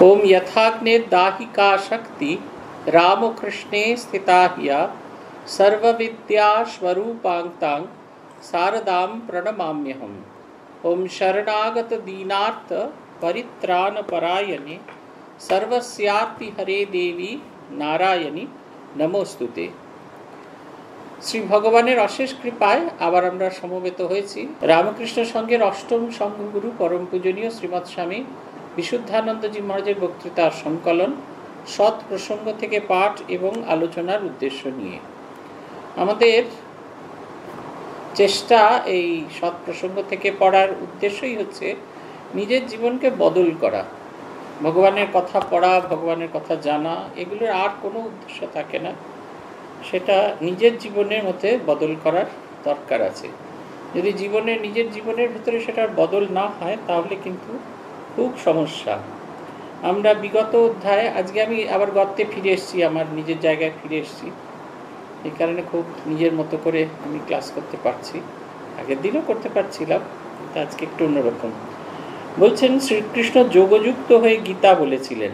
ओम यथाग्निर्दाहिका शक्ति रामकृष्णे स्थिता हिया सर्वविद्या स्वरूपांतां शारदां प्रणमाम्यहम्। ओम शरणागत दीनार्थ परित्राण परायणे सर्वस्यार्ति हरे देवी नारायणी नमोस्तुते। শ্রী ভগবানের অশেষ কৃপায় আবার আমরা সমবেত হয়েছি রামকৃষ্ণ সংঘের অষ্টম সংঘগুরু পরম পূজনীয় শ্রীমৎ স্বামী বিশুদ্ধানন্দজি মহারাজের বক্তৃতার সংকলন সৎ প্রসঙ্গ থেকে পাঠ এবং আলোচনার উদ্দেশ্য নিয়ে। আমাদের চেষ্টা এই সৎ প্রসঙ্গ থেকে পড়ার উদ্দেশ্যই হচ্ছে নিজের জীবনকে বদল করা। ভগবানের কথা পড়া, ভগবানের কথা জানা, এগুলোর আর কোনো উদ্দেশ্য থাকে না, সেটা নিজের জীবনের মধ্যে বদল করার দরকার আছে। যদি নিজের জীবনের ভিতরে সেটার বদল না হয় তাহলে কিন্তু খুব সমস্যা। আমরা বিগত অধ্যায়ে, আজকে আমি আবার গর্তে ফিরে এসেছি, আমার নিজের জায়গায় ফিরে এসেছি, এই কারণে খুব নিজের মতো করে আমি ক্লাস করতে পারছি। আগের দিনও করতে পারছিলাম, কিন্তু আজকে একটু অন্যরকম। বলছেন, শ্রীকৃষ্ণ যোগযুক্ত হয়ে গীতা বলেছিলেন।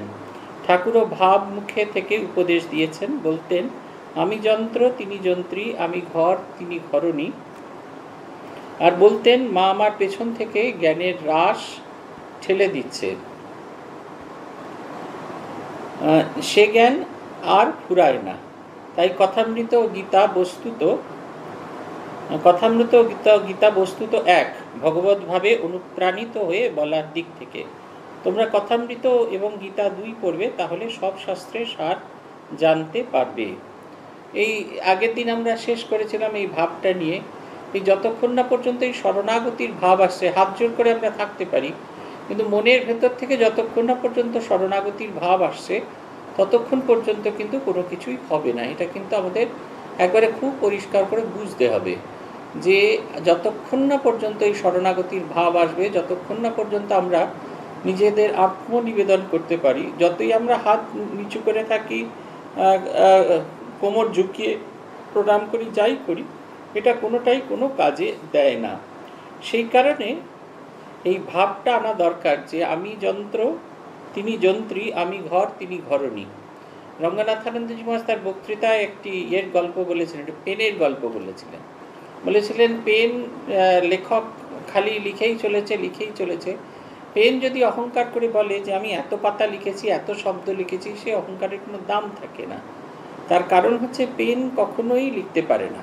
ঠাকুরও ভাব মুখে থেকে উপদেশ দিয়েছেন, বলতেন, আমি যন্ত্র তিনি যন্ত্রী, আমি ঘর তিনি ঘরণী। আর বলতেন, মা আমার পেছন থেকে জ্ঞানের রাস ঠেলে দিচ্ছে, সে জ্ঞান আর ফুরায় না। তাই কথামৃত গীতা বস্তুত এক, ভগবত ভাবে অনুপ্রাণিত হয়ে বলার দিক থেকে। তোমরা কথামৃত এবং গীতা দুই পড়বে, তাহলে সব শাস্ত্রের সার জানতে পারবে। এই আগের দিন আমরা শেষ করেছিলাম এই ভাবটা নিয়ে। এই যতক্ষণ না পর্যন্ত এই শরণাগতির ভাব আসছে, হাত জোর করে আমরা থাকতে পারি, কিন্তু মনের ভেতর থেকে যতক্ষণ না পর্যন্ত শরণাগতির ভাব আসছে ততক্ষণ পর্যন্ত কিন্তু কোনো কিছুই হবে না। এটা কিন্তু আমাদের একবারে খুব পরিষ্কার করে বুঝতে হবে যে যতক্ষণ না পর্যন্ত এই শরণাগতির ভাব আসবে, যতক্ষণ না পর্যন্ত আমরা নিজেদের আত্মনিবেদন করতে পারি, যতই আমরা হাত নিচু করে থাকি, কোমর ঝুঁকিয়ে প্রণাম করি, যাই করি, এটা কোনোটাই কোনো কাজে দেয় না। সেই কারণে এই ভাবটা আনা দরকার যে আমি যন্ত্র তিনি যন্ত্রী, আমি ঘর তিনি ঘরণী। রঙ্গনাথানন্দজি মহারাজ তার বক্তৃতায় একটি গল্প বলেছিলেন, একটা পেনের গল্প বলেছিলেন পেন লেখক খালি লিখেই চলেছে। পেন যদি অহংকার করে বলে যে আমি এত পাতা লিখেছি, এত শব্দ লিখেছি, সে অহংকারের কোনো দাম থাকে না। তার কারণ হচ্ছে পেন কখনোই লিখতে পারে না,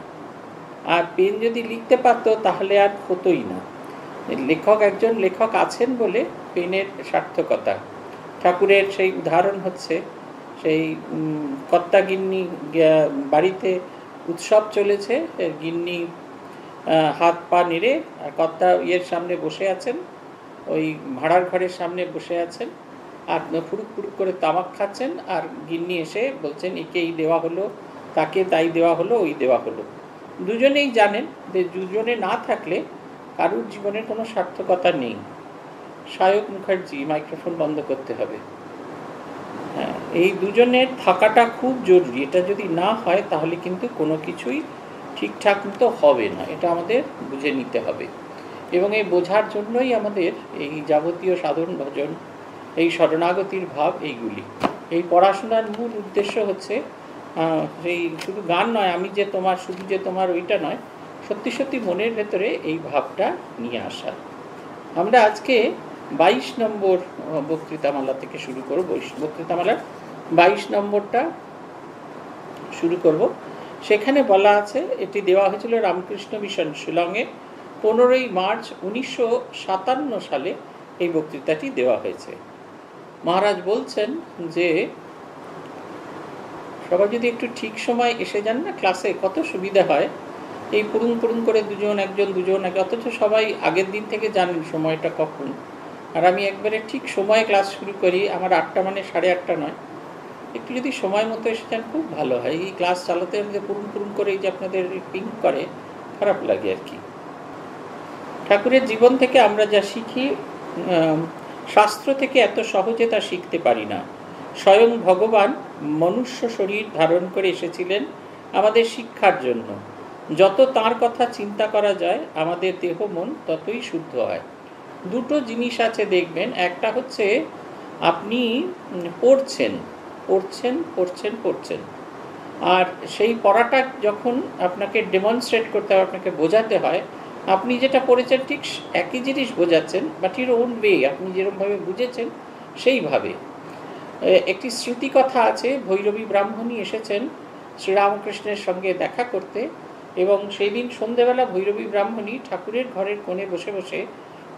আর পেন যদি লিখতে পারতো তাহলে আর হতোই না। একজন লেখক আছেন বলে পেনের সার্থকতা। ঠাকুরের সেই উদাহরণ হচ্ছে, সেই কর্তা গিন্নি বাড়িতে উৎসব চলেছে, গিন্নি হাত পা নেড়ে আর কর্তা সামনে বসে আছেন, ওই ভাড়ার ঘরের সামনে বসে আছেন, আর ফুরুক ফুরুক করে তামাক খাচ্ছেন, আর গিন্নি এসে বলছেন একে এই দেওয়া হলো, তাকে তাই দেওয়া হলো, ওই দেওয়া হলো। দুজনেই জানেন যে দুজনে না থাকলে কারুর জীবনের কোনো সার্থকতা নেই। সায়ক মুখার্জি, মাইক্রোফোন বন্ধ করতে হবে। হ্যাঁ, এই দুজনের থাকাটা খুব জরুরি। এটা যদি না হয় তাহলে কিন্তু কোনো কিছুই ঠিকঠাক মতো হবে না, এটা আমাদের বুঝে নিতে হবে। এবং এই বোঝার জন্যই আমাদের এই যাবতীয় সাধন ভজন, এই শরণাগতির ভাব, এইগুলি। এই পড়াশোনার মূল উদ্দেশ্য হচ্ছে সেই শুধু গান নয়, আমি যে তোমার, শুধু যে তোমার, ওইটা নয়, সত্যি সত্যি মনের ভেতরে এই ভাবটা নিয়ে আসা। আমরা আজকে 22 নম্বর বক্তৃতামালা থেকে শুরু করব। বক্তৃতামালার 22 নম্বরটা শুরু করব। সেখানে বলা আছে, এটি দেওয়া হয়েছিল রামকৃষ্ণ মিশন শিলংয়ে 15ই মার্চ 1957 সালে এই বক্তৃতাটি দেওয়া হয়েছে। মহারাজ বলছেন যে সবাই যদি একটু ঠিক সময় এসে যান না ক্লাসে, কত সুবিধা হয়। এই পুরুং করে দুজন, অথচ সবাই আগের দিন থেকে জানেন সময়টা কখন। আর আমি একবারে ঠিক সময়ে ক্লাস শুরু করি, আমার 8টা মানে 8:30 নয়। একটু যদি সময় মতো এসে যান খুব ভালো হয়। এই ক্লাস চালাতে আমাদের পুরুং করে এই যে আপনাদের পিঙ্ক করে, খারাপ লাগে আর কি। ঠাকুরের জীবন থেকে আমরা যা শিখি, শাস্ত্র থেকে এত সহজে তা শিখতে পারি না। স্বয়ং ভগবান মনুষ্য শরীর ধারণ করে এসেছিলেন আমাদের শিক্ষার জন্য। যত তার কথা চিন্তা করা যায়, আমাদের দেহ মন ততই শুদ্ধ হয়। দুটো জিনিস আছে দেখবেন, একটা হচ্ছে আপনি পড়ছেন পড়ছেন পড়ছেন পড়ছেন, আর সেই পড়াটা যখন আপনাকে ডেমনস্ট্রেট করতে হয়, আপনাকে বোঝাতে হয়, আপনি যেটা পড়েছেন ঠিক একই জিনিস বোঝাচ্ছেন, বাট ইউর ওন ওয়ে, আপনি যেরকমভাবে বুঝেছেন সেইভাবে। একটি স্মৃতিকথা আছে, ভৈরবী ব্রাহ্মণী এসেছেন শ্রীরামকৃষ্ণের সঙ্গে দেখা করতে, এবং সেই দিন সন্ধেবেলা ভৈরবী ব্রাহ্মণী ঠাকুরের ঘরের কোণে বসে বসে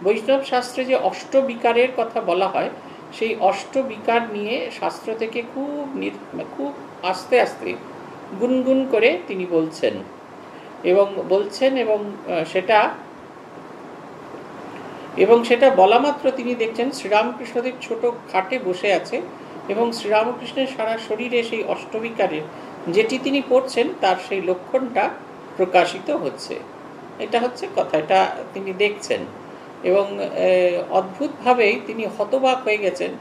বৈষ্ণব শাস্ত্রে যে অষ্টবিকারের কথা বলা হয়, সেই অষ্টবিকার নিয়ে শাস্ত্র থেকে খুব আস্তে আস্তে গুনগুন করে তিনি বলছেন এবং সেটা বলা মাত্র তিনি দেখছেন শ্রীরামকৃষ্ণদেব ছোট খাটে বসে আছে, এবং শ্রীরামকৃষ্ণের সারা শরীরে সেই অষ্টবিকারের যেটি তিনি পড়ছেন তার সেই লক্ষণটা প্রকাশিত হচ্ছে। এটা হচ্ছে কথা, এটা তিনি দেখছেন, এবং অদ্ভুতভাবেই তিনি হতবাক হয়ে গেছেন।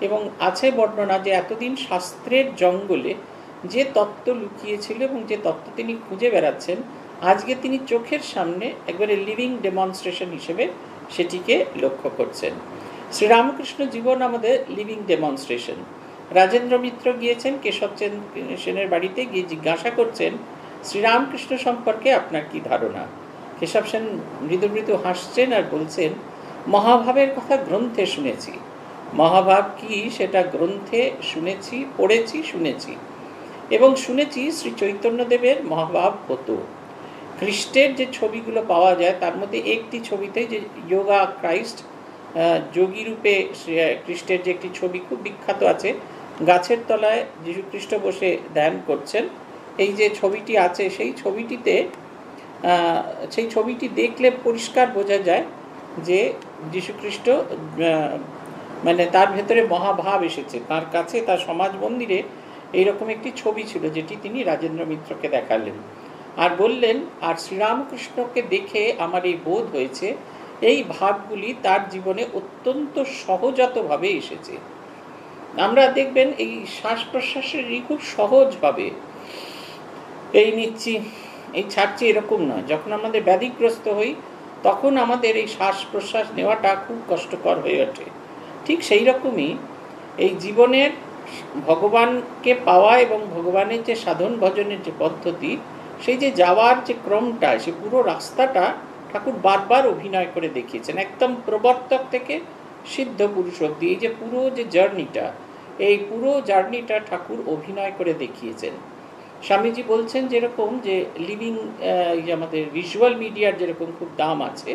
এবং আছে বর্ণনা যে এতদিন শাস্ত্রের জঙ্গলে যে তত্ত্ব লুকিয়েছিল এবং যে তত্ত্ব তিনি খুঁজে বেড়াচ্ছেন, আজকে তিনি চোখের সামনে একবারে লিভিং ডেমনস্ট্রেশন হিসেবে সেটিকে লক্ষ্য করছেন। শ্রীরামকৃষ্ণ জীবন আমাদের লিভিং ডেমনস্ট্রেশন। রাজেন্দ্র মিত্র গিয়েছেন কেশবচন্দ্র সেনের বাড়িতে, গিয়ে জিজ্ঞাসা করছেন শ্রীরামকৃষ্ণ সম্পর্কে আপনার কি ধারণা। কেশব সেন মৃদু মৃদু হাসছেন আর বলছেন, মহাভাবের কথা গ্রন্থে শুনেছি, মহাভাব কি সেটা গ্রন্থে শুনেছি, পড়েছি, শুনেছি, এবং শুনেছি শ্রী চৈতন্যদেবের মহাভাব হতো। খ্রিস্টের যে ছবিগুলো পাওয়া যায় তার মধ্যে একটি ছবিতে যে যোগা ক্রাইস্ট, যোগী রূপে খ্রিস্টের যে একটি ছবি খুব বিখ্যাত আছে, গাছের তলায় যীশুখ্রিস্ট বসে ধ্যান করছেন, এই যে ছবিটি আছে সেই ছবিটি দেখলে পরিষ্কার বোঝা যায় যে যীশুখ্রিস্ট মানে তার ভেতরে মহাভাব এসেছে, তার কাছে তার সমাজ মন্দিরে এইরকম একটি ছবি ছিল যেটি তিনি রাজেন্দ্র মিত্রকে দেখালেন, আর বললেন, আর শ্রীরামকৃষ্ণকে দেখে আমার এই বোধ হয়েছে এই ভাবগুলি তার জীবনে অত্যন্ত সহজাতভাবে এসেছে। আমরা দেখবেন এই শ্বাস প্রশ্বাসের খুব সহজভাবে এই নিচ্ছি, এই ছাড়ছি, এরকম নয়। যখন আমাদের ব্যাধিগ্রস্ত হই তখন আমাদের এই শ্বাস প্রশ্বাস নেওয়াটা খুব কষ্টকর হয়ে ওঠে। ঠিক সেই রকমই এই জীবনের ভগবানকে পাওয়া এবং ভগবানের যে সাধন ভজনের যে পদ্ধতি, সেই যে যাওয়ার যে ক্রমটা, সে পুরো রাস্তাটা ঠাকুর বারবার অভিনয় করে দেখিয়েছেন, একদম প্রবর্তক থেকে সিদ্ধ পুরুষ অবধি। এই যে পুরো যে জার্নিটা, এই পুরো জার্নিটা ঠাকুর অভিনয় করে দেখিয়েছেন। স্বামীজি বলছেন যেরকম যে লিভিং আমাদের ভিজুয়াল মিডিয়ার যেরকম খুব দাম আছে,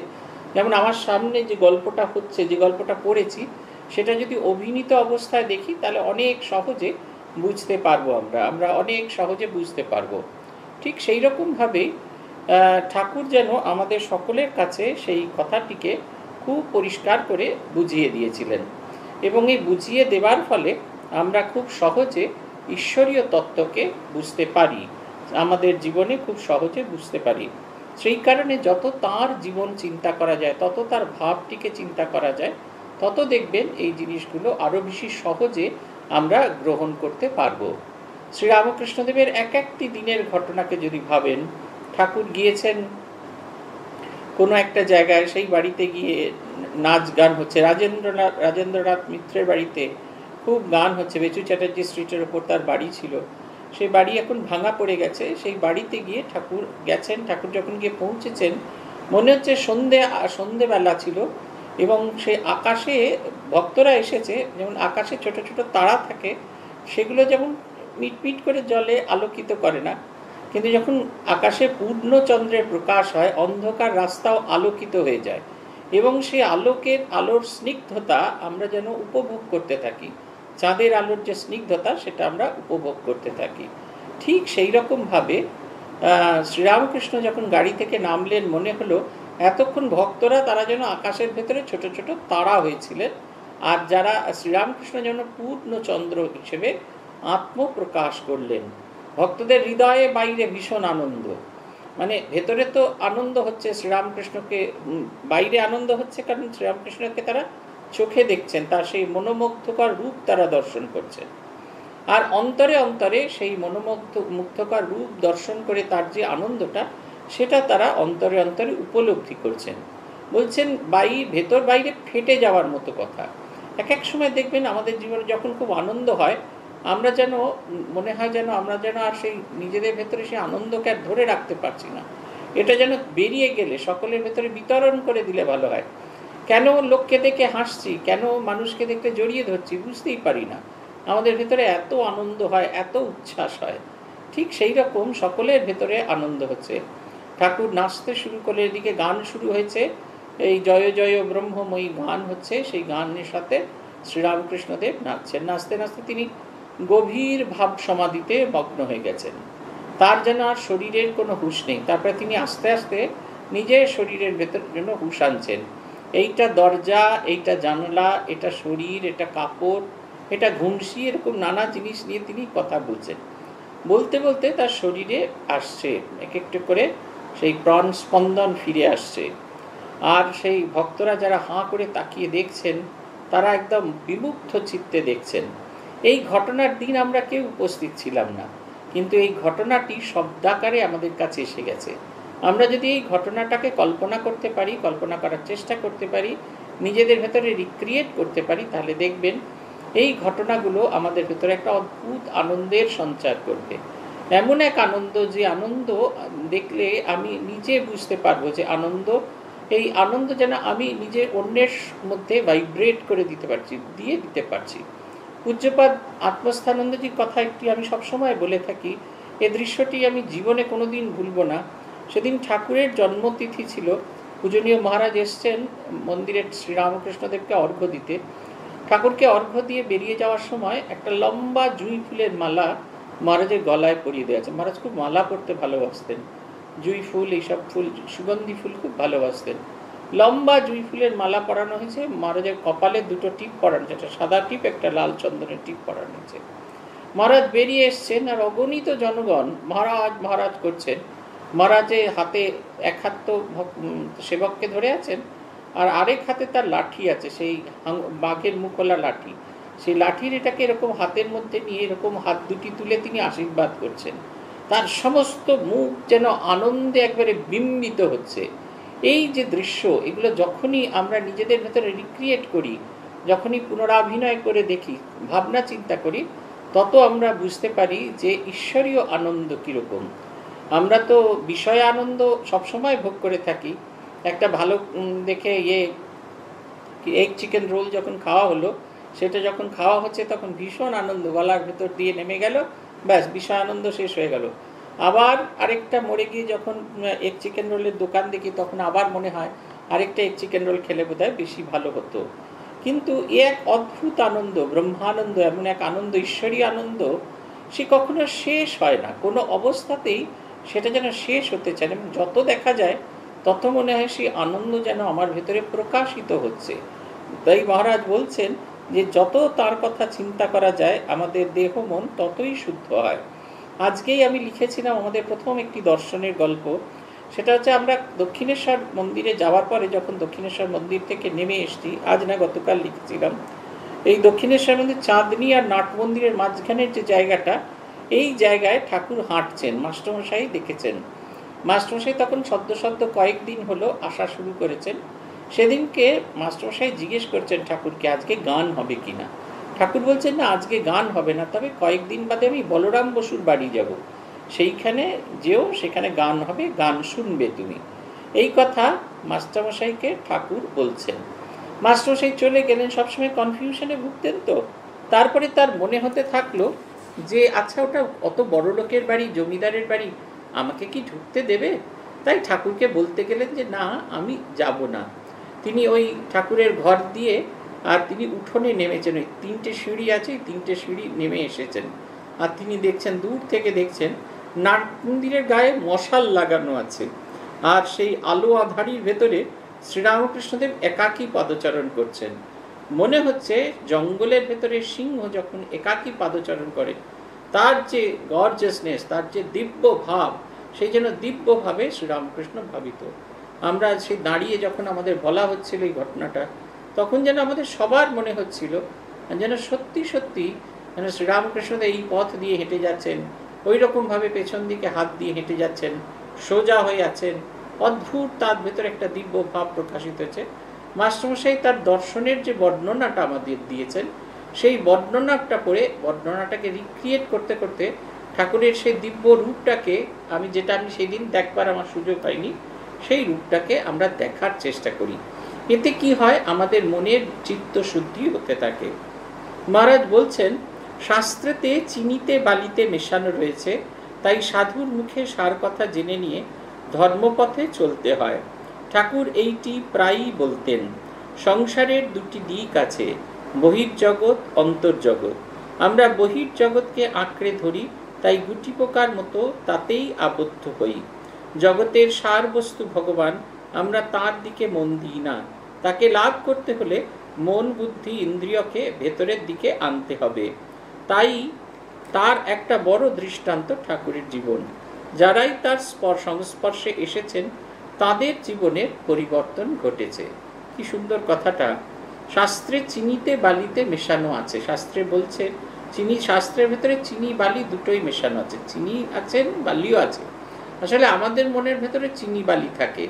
যেমন আমার সামনে যে গল্পটা হচ্ছে, যে গল্পটা পড়েছি, সেটা যদি অভিনীত অবস্থায় দেখি তাহলে অনেক সহজে বুঝতে পারবো, আমরা অনেক সহজে বুঝতে পারবো। ঠিক সেই রকমভাবেই ঠাকুর যেন আমাদের সকলের কাছে সেই কথাটিকে খুব পরিষ্কার করে বুঝিয়ে দিয়েছিলেন, এবং এই বুঝিয়ে দেবার ফলে আমরা খুব সহজে ঈশ্বরীয় তত্ত্বকে বুঝতে পারি, আমাদের জীবনে খুব সহজে বুঝতে পারি। সেই কারণে যত তার জীবন চিন্তা করা যায়, তত তার ভাবটিকে চিন্তা করা যায়, তত দেখবেন এই জিনিসগুলো আরও বেশি সহজে আমরা গ্রহণ করতে পারবো। শ্রীরামকৃষ্ণদেবের এক একটি দিনের ঘটনাকে যদি ভাবেন, ঠাকুর গিয়েছেন কোনো একটা জায়গায়, সেই বাড়িতে গিয়ে নাচ গান হচ্ছে, রাজেন্দ্রনাথ মিত্রের বাড়িতে খুব গান হচ্ছে, বেচু চ্যাটার্জি স্ট্রিটের ওপর তার বাড়ি ছিল, সেই বাড়ি এখন ভাঙা পড়ে গেছে। সেই বাড়িতে গিয়ে ঠাকুর গেছেন, ঠাকুর যখন গিয়ে পৌঁছেছেন মনে হচ্ছে সন্ধেবেলা ছিল, এবং সে আকাশে ভক্তরা এসেছে, যেমন আকাশে ছোট ছোট তারা থাকে, সেগুলো যেমন মিটমিট করে জলে আলোকিত করে না, কিন্তু যখন আকাশে পূর্ণচন্দ্রের প্রকাশ হয় অন্ধকার রাস্তাও আলোকিত হয়ে যায়, এবং সেই আলোর স্নিগ্ধতা আমরা যেন উপভোগ করতে থাকি, চাঁদের আলোর যে স্নিগ্ধতা সেটা আমরা উপভোগ করতে থাকি। ঠিক সেই রকমভাবে শ্রীরামকৃষ্ণ যখন গাড়ি থেকে নামলেন, মনে হলো এতক্ষণ ভক্তরা তারা যেন আকাশের ভেতরে ছোট ছোট তারা হয়েছিলেন, আর যারা শ্রীরামকৃষ্ণ যেন পূর্ণচন্দ্র হিসেবে আত্মপ্রকাশ করলেন। ভক্তদের হৃদয়ে বাইরে ভীষণ আনন্দ, মানে ভেতরে তো আনন্দ হচ্ছে শ্রীরামকৃষ্ণকে, বাইরে আনন্দ হচ্ছে কারণ শ্রীরামকৃষ্ণকে তারা চোখে দেখছেন, তার সেই মনোমুগ্ধকর রূপ তারা দর্শন করছেন, আর অন্তরে অন্তরে সেই মুগ্ধকর রূপ দর্শন করে তার যে আনন্দটা, সেটা তারা অন্তরে অন্তরে উপলব্ধি করছেন। বলছেন ভেতর বাইরে ফেটে যাওয়ার মতো কথা, এক এক সময় দেখবেন আমাদের জীবনে যখন খুব আনন্দ হয়, আমরা যেন মনে হয় যেন আমরা যেন আর সেই নিজেদের ভেতরে সেই আনন্দকে আর ধরে রাখতে পারছি না, এটা যেন বেরিয়ে গেলে সকলের ভেতরে বিতরণ করে দিলে ভালো হয়। কেন লোককে দেখে হাসছি, কেন মানুষকে দেখতে জড়িয়ে ধরছি, বুঝতেই পারি না। আমাদের ভেতরে এত আনন্দ হয়, এত উচ্ছ্বাস হয়। ঠিক সেই রকম সকলের ভেতরে আনন্দ হচ্ছে। ঠাকুর নাচতে শুরু করলে, এদিকে গান শুরু হয়েছে, এই জয় জয় ব্রহ্মময়ী গান হচ্ছে, সেই গানের সাথে শ্রীরামকৃষ্ণদেব নাচছেন। নাচতে নাচতে তিনি গভীর ভাব সমাধিতে মগ্ন হয়ে গেছেন। তার যেন আর শরীরের কোনো হুঁশ নেই। তারপরে তিনি আস্তে আস্তে নিজের শরীরের ভেতর জন্য হুঁশ আনছেন। এইটা দরজা, এইটা জানলা, এটা শরীর, এটা কাপড়, এটা ঘুমসি, এরকম নানা জিনিস নিয়ে তিনি কথা বলছেন। বলতে বলতে তার শরীরে আসছে এক একটু করে সেই প্রাণ স্পন্দন ফিরে আসছে। আর সেই ভক্তরা যারা হাঁ করে তাকিয়ে দেখছেন, তারা একদম বিমুগ্ধ চিত্তে দেখছেন। এই ঘটনার দিন আমরা কেউ উপস্থিত ছিলাম না, কিন্তু এই ঘটনাটি শব্দাকারে আমাদের কাছে এসে গেছে। আমরা যদি এই ঘটনাটাকে কল্পনা করতে পারি, কল্পনা করার চেষ্টা করতে পারি, নিজেদের ভেতরে রিক্রিয়েট করতে পারি, তাহলে দেখবেন এই ঘটনাগুলো আমাদের ভেতরে একটা অদ্ভুত আনন্দের সঞ্চার করবে। এমন এক আনন্দ, যে আনন্দ দেখলে আমি নিজে বুঝতে পারবো যে আনন্দ, এই আনন্দ যেন আমি নিজে অন্যের মধ্যে ভাইব্রেট করে দিয়ে দিতে পারছি। পূজ্যপাদ আত্মস্থানন্দজির কথা একটি আমি সবসময় বলে থাকি। এ দৃশ্যটি আমি জীবনে কোনোদিন ভুলব না। সেদিন ঠাকুরের জন্মতিথি ছিল। পূজনীয় মহারাজ এসছেন মন্দিরে শ্রীরামকৃষ্ণদেবকে অর্ঘ্য দিতে। ঠাকুরকে অর্ঘ্য দিয়ে বেরিয়ে যাওয়ার সময় একটা লম্বা জুঁই ফুলের মালা মহারাজের গলায় পরিয়ে দেওয়া আছে। মহারাজ খুব মালা পরতে ভালোবাসতেন, জুঁই ফুল, এইসব ফুল, সুগন্ধি ফুল খুব ভালোবাসতেন। লম্বা জুঁই ফুলের মালা পরানো হয়েছে। মহারাজের কপালে দুটো টিপ পরানো হয়েছে, একটা সাদা টিপ, একটা লাল চন্দনের টিপ পরানো হয়েছে। মহারাজ বেরিয়ে এসছেন, আর অগণিত জনগণ মহারাজ মহারাজ করছেন। মহারাজের হাতে এক হাত তো সেবককে ধরে আছেন, আর আরেক হাতে তার লাঠি আছে, সেই বাঘের মুখোলা লাঠি। সেই লাঠির এটাকে এরকম হাতের মধ্যে নিয়ে এরকম হাত দুটি তুলে তিনি আশীর্বাদ করছেন। তার সমস্ত মুখ যেন আনন্দে একবারে বিম্বিত হচ্ছে। এই যে দৃশ্য, এগুলো যখনই আমরা নিজেদের ভেতরে রিক্রিয়েট করি, যখনই পুনরাভিনয় করে দেখি, ভাবনা চিন্তা করি, তত আমরা বুঝতে পারি যে ঈশ্বরীয় আনন্দ কীরকম। আমরা তো বিষয় আনন্দ সবসময় ভোগ করে থাকি। একটা ভালো দেখে এগ চিকেন রোল যখন খাওয়া হলো, সেটা যখন খাওয়া হচ্ছে তখন ভীষণ আনন্দ গলার ভেতর দিয়ে নেমে গেল, ব্যাস বিষয় আনন্দ শেষ হয়ে গেল। আবার আরেকটা মোড়ে গিয়ে যখন এগ চিকেন রোলের দোকান দেখি, তখন আবার মনে হয় আরেকটা এগ চিকেন রোল খেলে বোধহয় বেশি ভালো হতো। কিন্তু এ এক অদ্ভুত আনন্দ, ব্রহ্মানন্দ, এমন এক আনন্দ, ঈশ্বরী আনন্দ, সে কখনো শেষ হয় না। কোনো অবস্থাতেই সেটা যেন শেষ হতে চায় না, এবং যত দেখা যায় তত মনে হয় সেই আনন্দ যেন আমার ভেতরে প্রকাশিত হচ্ছে। তাই মহারাজ বলছেন যে যত তার কথা চিন্তা করা যায়, আমাদের দেহ মন ততই শুদ্ধ হয়। আজকেই আমি লিখেছিলাম আমাদের প্রথম একটি দর্শনের গল্প। সেটা হচ্ছে আমরা দক্ষিণেশ্বর মন্দিরে যাওয়ার পরে, যখন দক্ষিণেশ্বর মন্দির থেকে নেমে এসছি, আজ না গতকাল লিখেছিলাম, এই দক্ষিণেশ্বর মন্দির চাঁদনি আর নাট মন্দিরের মাঝখানের যে জায়গাটা, এই জায়গায় ঠাকুর হাঁটছেন। মাস্টারমশাই দেখেছেন। মাস্টারমশাই তখন সদ্য কয়েকদিন হলো আসা শুরু করেছেন। সেদিনকে মাস্টারমশাই জিজ্ঞেস করছেন ঠাকুরকে, আজকে গান হবে কি না। ঠাকুর বলছেন, না আজকে গান হবে না, তবে কয়েকদিন বাদে আমি বলরাম বসুর বাড়ি যাব, সেইখানে যেও, সেখানে গান হবে, গান শুনবে তুমি। এই কথা মাস্টারমশাইকে ঠাকুর বলছেন। মাস্টারমশাই চলে গেলেন। সবসময় কনফিউশনে ভুগতেন। তো তারপরে তার মনে হতে থাকলো যে আচ্ছা, ওটা অত বড় লোকের বাড়ি, জমিদারের বাড়ি, আমাকে কি ঢুকতে দেবে? তাই ঠাকুরকে বলতে গেলেন যে না, আমি যাব না। তিনি ওই ঠাকুরের ঘর দিয়ে, আর তিনি উঠোনে নেমেছেন, ওই 3টে সিঁড়ি আছে, 3টে সিঁড়ি নেমে এসেছেন। আর তিনি দেখছেন, দূর থেকে দেখছেন নাট মন্দিরের গায়ে মশাল লাগানো আছে, আর সেই আলো আধারির ভেতরে শ্রীরামকৃষ্ণদেব একাকী পদচারণ করছেন। মনে হচ্ছে জঙ্গলের ভেতরে সিংহ যখন একাকী পদচারণ করে, তার যে গর্জাসনেস, তার যে দিব্য ভাব, সেই জন্য দিব্যভাবে শ্রীরামকৃষ্ণ ভাবিত। আমরা সেই দাঁড়িয়ে যখন আমাদের বলা হচ্ছিল এই ঘটনাটা, তখন যেন আমাদের সবার মনে হচ্ছিল যেন সত্যি সত্যি যেন শ্রীরামকৃষ্ণদেব এই পথ দিয়ে হেঁটে যাচ্ছেন, ওই রকমভাবে পেছন দিকে হাত দিয়ে হেঁটে যাচ্ছেন, সোজা হয়ে আছেন। অদ্ভুত তার ভেতরে একটা দিব্য ভাব প্রকাশিত হয়েছে। মাস্টারমশাই তার দর্শনের যে বর্ণনাটা আমাদের দিয়েছেন, সেই বর্ণনাটা পড়ে বর্ণনাটাকে রিক্রিয়েট করতে করতে ঠাকুরের সেই দিব্য রূপটাকে আমি সেই দিন দেখবার আমার সুযোগ হয়নি, সেই রূপটাকে আমরা দেখার চেষ্টা করি। এতে কি হয়, আমাদের মনের চিত্ত শুদ্ধি হতে থাকে। মহারাজ বলছেন, শাস্ত্রেতে চিনিতে বালিতে মেশানো রয়েছে, তাই সাধুর মুখে সার কথা জেনে নিয়ে ধর্মপথে চলতে হয়। ঠাকুর এইটি প্রায়ই বলতেন। সংসারের দুটি দিক আছে, বহির্জগৎ, অন্তর্জগৎ। আমরা বহির্জগৎকে আঁকড়ে ধরি, তাই গুটি পোকার মতো তাতেই আবদ্ধ হই। জগতের সার বস্তু ভগবান, আমরা তার দিকে মন দিই না। তাকে লাভ করতে হলে মন, বুদ্ধি, ইন্দ্রিয়কে ভেতরের দিকে আনতে হবে। তাই তার একটা বড় দৃষ্টান্ত ঠাকুরের জীবন। যারাই তার সংস্পর্শে এসেছেন তাদের জীবনের পরিবর্তন ঘটেছে। কি সুন্দর কথাটা! শাস্ত্রে চিনিতে বালিতে মেশানো আছে। শাস্ত্রে বলছে চিনি, শাস্ত্রের ভেতরে চিনি বালি দুটোই মেশানো আছে। চিনি আছেন, বালিও আছে। আসলে আমাদের মনের ভেতরে চিনি বালি থাকে।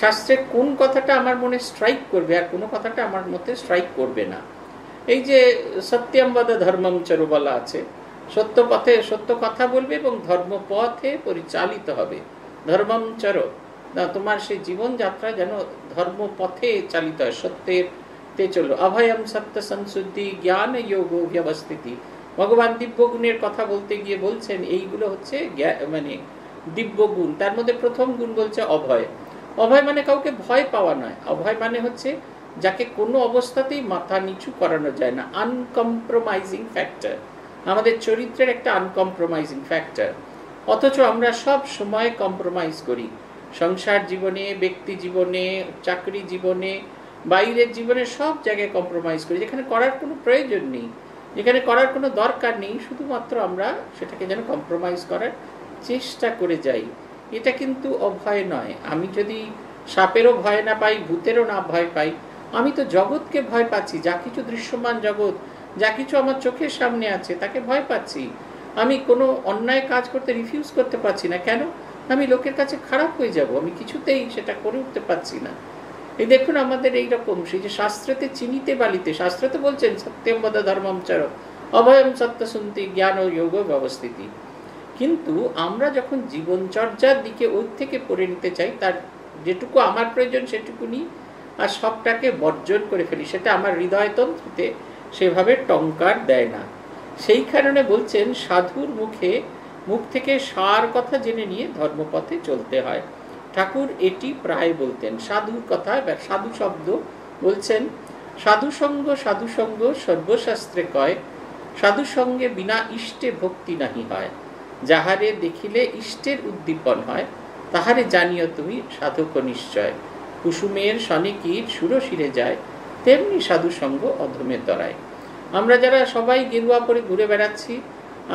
শাস্ত্রে কোন কথাটা আমার মনে স্ট্রাইক করবে আর কোন কথাটা আমার মধ্যে স্ট্রাইক করবে না। এই যে সত্যম বদ ধর্মম চর বলা আছে, সত্য পথে সত্য কথা বলবে এবং ধর্মপথে পরিচালিত হবে। ধর্মম চর, তোমার সেই জীবনযাত্রা যেন ধর্মপথে চালিত হয়, সত্যের তে চলো। অভয়ম সত্য সংশুদ্ধি জ্ঞান যোগ ব্যবস্থিতি। ভগবান দিব্যগুণের কথা বলতে গিয়ে বলছেন এইগুলো হচ্ছে মানে দিব্যগুণ। তার মধ্যে প্রথম গুণ বলছে অভয়। অভয় মানে কাউকে ভয় পাওয়া নয়। অভয় মানে হচ্ছে যাকে কোনো অবস্থাতেই মাথা নিচু করানো যায় না। আনকম্প্রোমাইজিং ফ্যাক্টর, আমাদের চরিত্রের একটা আনকম্প্রোমাইজিং ফ্যাক্টর। অথচ আমরা সব সময় কম্প্রোমাইজ করি, সংসার জীবনে, ব্যক্তি জীবনে, চাকরি জীবনে, বাইরের জীবনে, সব জায়গায় কম্প্রোমাইজ করি। যেখানে করার কোনো প্রয়োজন নেই, যেখানে করার কোনো দরকার নেই, শুধুমাত্র আমরা সেটাকে যেন কম্প্রোমাইজ করার চেষ্টা করে যাই। এটা কিন্তু অভয় নয়। আমি যদি সাপেরও ভয় না পাই, ভূতেরও না ভয় পাই, আমি তো জগৎকে ভয় পাচ্ছি। যা কিছু দৃশ্যমান জগৎ, যা কিছু আমার চোখের সামনে আছে, তাকে ভয় পাচ্ছি। আমি কোনো অন্যায় কাজ করতে রিফিউজ করতে পারছি না। কেন? আমি লোকের কাছে খারাপ হয়ে যাব, আমি কিছুতেই সেটা করে উঠতে পারছি না। এই দেখুন আমাদের এইরকম, সেই যে শাস্ত্রতে চিনিতে বালিতে, শাস্ত্রে তো বলছেন সত্যম বদ ধর্মম চর অভয়ম সত্য শুনতি জ্ঞান ও যোগ ব্যবস্থিতি। কিন্তু আমরা যখন জীবনচর্যার দিকে ওই থেকে পড়ে নিতে চাই, তার যেটুকু আমার প্রয়োজন সেটুকু নিই আর সবটাকে বর্জন করে ফেলি, সেটা আমার হৃদয়তন্ত্রতে সেভাবে টঙ্কার দেয় না। সেই কারণে বলছেন সাধুর মুখ থেকে সার কথা জেনে নিয়ে ধর্মপথে চলতে হয়। ঠাকুর এটি প্রায় বলতেন। সাধুর কথা, সাধু শব্দ বলছেন, সাধুসঙ্গ সাধুসঙ্গ সর্বশাস্ত্রে কয়, সাধু সঙ্গে বিনা ইষ্টে ভক্তি নাহি হয়। যাহারে দেখিলে ইষ্টের উদ্দীপন হয়, তাহারে জানিও তুমি সাধক নিশ্চয়। কুসুমের সনে কীট সুরশিরে যায়, তেমনি সাধু সঙ্গ অধমে তরায়। আমরা যারা সবাই গেরুয়া পরে ঘুরে বেড়াচ্ছি,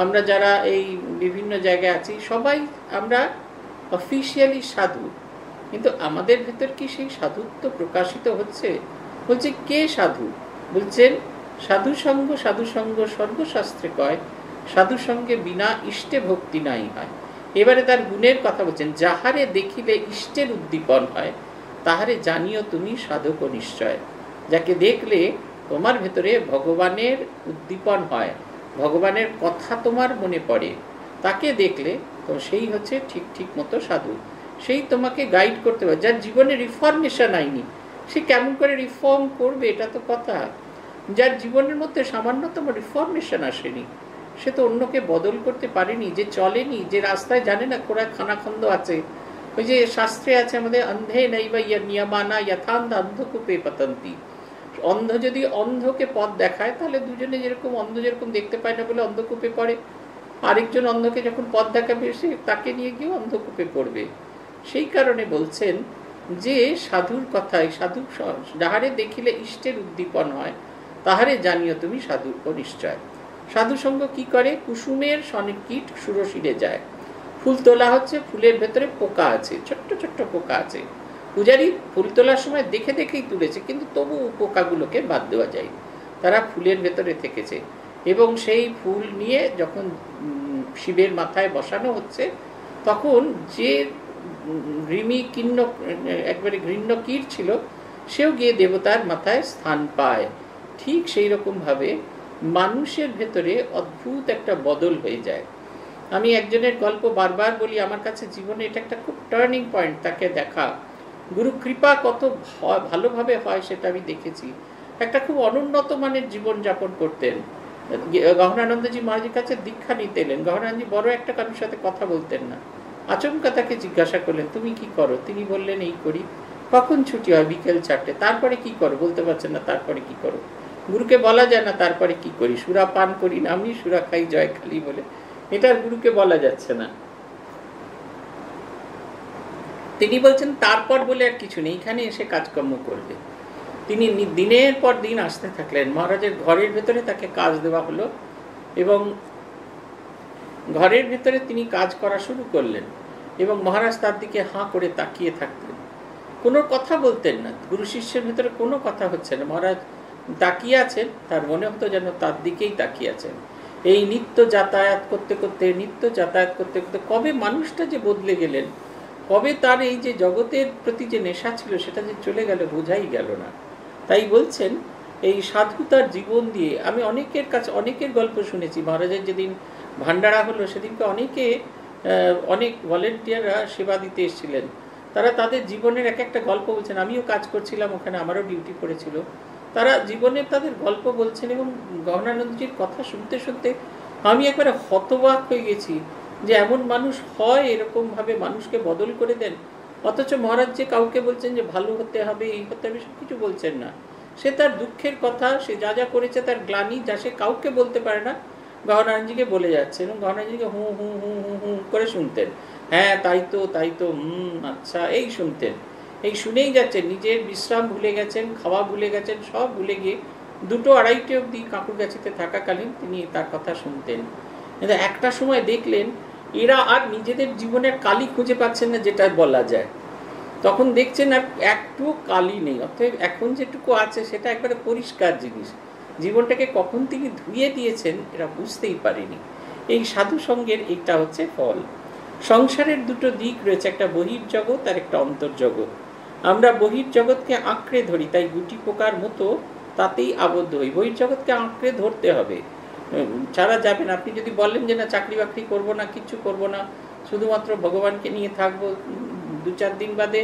আমরা যারা এই বিভিন্ন জায়গায় আছি, সবাই আমরা অফিসিয়ালি সাধু, কিন্তু আমাদের ভেতর কি সেই সাধুত্ব প্রকাশিত হচ্ছে? বলছে কে সাধু? বলছেন সাধু সঙ্গ সর্বশাস্ত্রে কয়, সাধু সঙ্গে বিনা ইষ্টে ভক্তি নাই হয়। এবারে তার গুণের কথা বলছেন, যাহারে দেখিলে ইষ্টের উদ্দীপন হয়, তাহারে জানিও তুমি সাধক নিশ্চয়। যাকে দেখলে তোমার ভেতরে ভগবানের উদ্দীপন হয়, ভগবানের কথা তোমার মনে পড়ে, তাকে দেখলে তো সেই হচ্ছে ঠিক মতো সাধু। সেই তোমাকে গাইড করতে পারে। যার জীবনে রিফর্মেশন আইনি, সে কেমন করে রিফর্ম করবে, এটা তো কথা। যার জীবনের মধ্যে সামান্যতম রিফর্মেশন আসেনি, সে তো অন্যকে বদল করতে পারেনি, যে চলেনি, যে রাস্তায় জানে না কোরা খানাখন্দ আছে। ওই যে শাস্ত্রে আছে আমাদের, অন্ধে নৈবা ইয়া নিয়মানা যথান্ধ অন্ধকূপে পতন্তি। অন্ধ যদি অন্ধকে পথ দেখায়, তাহলে দুজনে যেরকম, অন্ধ যেরকম দেখতে পায় না বলে অন্ধকূপে পড়ে, আরেকজন অন্ধকে যখন পথ দেখাবে সে তাকে নিয়ে গিয়ে অন্ধকূপে পড়বে। সেই কারণে বলছেন যে সাধুর কথায়, সাধু যাহারে দেখিলে ইষ্টের উদ্দীপন হয়, তাহারে জানিও তুমি সাধু নিশ্চয়। সাধু সঙ্গ কি করে? কুসুমের সনে কীট সুরশিরে যায়। ফুল তোলা হচ্ছে, ফুলের ভেতরে পোকা আছে, ছোট্ট ছোট্ট পোকা আছে। পূজারী ফুল তোলার সময় দেখে দেখেই তুলেছে, কিন্তু তবু পোকাগুলোকে বাদ দেওয়া যায়, তারা ফুলের ভেতরে থেকেছে। এবং সেই ফুল নিয়ে যখন শিবের মাথায় বসানো হচ্ছে, তখন যে একবারে ঘৃণ্য কীট ছিল, সেও গিয়ে দেবতার মাথায় স্থান পায়। ঠিক সেই রকমভাবে মানুষের ভেতরে অদ্ভুত একটা বদল হয়ে যায়। আমি একজনের গল্প বারবার বলি, আমার কাছে জীবনে এটা একটা খুব টার্নিং পয়েন্ট। তাকে দেখা, গুরু কৃপা কত ভালোভাবে হয় সেটা আমি দেখেছি। একটা খুব অনুন্নত মানের জীবনযাপন করতেন। গহনানন্দজি মহারাজের কাছে দীক্ষা নিতে এলেন। গহনানন্দজি বড় একটা কারোর সাথে কথা বলতেন না। আচমকা তাকে জিজ্ঞাসা করলেন, তুমি কি করো? তিনি বললেন, এই করি। কখন ছুটি হয়? বিকেল 4টে। তারপরে কি করো? বলতে পারছেন না। তারপরে কি করো? গুরুকে বলা যায় না তারপরে কি করি। সুরা পান করি না আমি, সুরা খাই জয় খালি বলে। এটা গুরুকে বলা যাচ্ছে না। তিনি বলছেন তারপর বলে আর কিছু নেই, এখানে এসে কাজকর্ম করবে। তিনি দিনের পর দিন আসতে থাকলেন। মহারাজের ঘরের ভেতরে তাকে কাজ দেওয়া হলো এবং ঘরের ভেতরে তিনি কাজ করা শুরু করলেন এবং মহারাজ তার দিকে হাঁ করে তাকিয়ে থাকতেন। কোনো কথা বলতেন না। গুরু শিষ্যের ভেতরে কোনো কথা হচ্ছে না। মহারাজ তাকিয়ে আছেন, তার মনে হতো যেন তার দিকেই তাকিয়ে আছেন। এই নিত্য যাতায়াত করতে করতে কবে মানুষটা যে বদলে গেলেন, কবে তার এই যে জগতের প্রতি যে নেশা ছিল সেটা যে চলে গেল বোঝাই গেল না। তাই বলছেন এই সাধুতার জীবন দিয়ে আমি অনেকের কাছে অনেকের গল্প শুনেছি। মহারাজের যেদিন ভান্ডারা হলো সেদিনকে অনেক ভলেন্টিয়াররা সেবা দিতে এসেছিলেন। তারা তাদের জীবনের এক একটা গল্প বলছেন। আমিও কাজ করছিলাম ওখানে, আমারও ডিউটি পড়েছিল। তারা জীবনের তাদের গল্প বলছেন এবং গহনানন্দজির কথা শুনতে শুনতে আমি একবারে হতবাক হয়ে গেছি যে এমন মানুষ হয়, এরকমভাবে মানুষকে বদল করে দেন। অথচ মহারাজ যে কাউকে বলছেন যে ভালো হতে হবে, এই হতে হবে, সব কিছু বলছেন না। সে তার দুঃখের কথা, সে যা যা করেছে, তার গ্লানি যা সে কাউকে বলতে পারে না, গহনানন্দজিকে বলে যাচ্ছে এবং গহনানন্দজিকে হু হু হু হু হু করে শুনতেন। হ্যাঁ তাই তো আচ্ছা, এই শুনতেন। এই শুনেই যাচ্ছেন, নিজের বিশ্রাম ভুলে গেছেন, খাওয়া ভুলে গেছেন, সব ভুলে গিয়ে 2-2:30 অবধি কাকুরগাছিতে থাকাকালীন তিনি তার কথা শুনতেন। কিন্তু একটা সময় দেখলেন এরা আর নিজেদের জীবনের কালি খুঁজে পাচ্ছেন না যেটা বলা যায়। তখন দেখছেন আর একটু কালি নেই। অতএব এখন যেটুকু আছে সেটা একবারে পরিষ্কার জিনিস। জীবনটাকে কখন তিনি ধুয়ে দিয়েছেন এরা বুঝতেই পারেনি। এই সাধু সঙ্গের এইটা হচ্ছে ফল। সংসারের দুটো দিক রয়েছে, একটা বহির্জগৎ আর একটা অন্তর্জগৎ। আমরা বহির্জগৎকে আঁকড়ে ধরি, তাই গুটি পোকার মতো তাতেই আবদ্ধ হই। বহির্জগৎকে আঁকড়ে ধরতে হবে, ছাড়া যাবে না। আপনি যদি বলেন যে না চাকরি বাকরি করবো না, কিচ্ছু করবো না, শুধুমাত্র ভগবানকে নিয়ে থাকবো 2-4 দিন বাদে,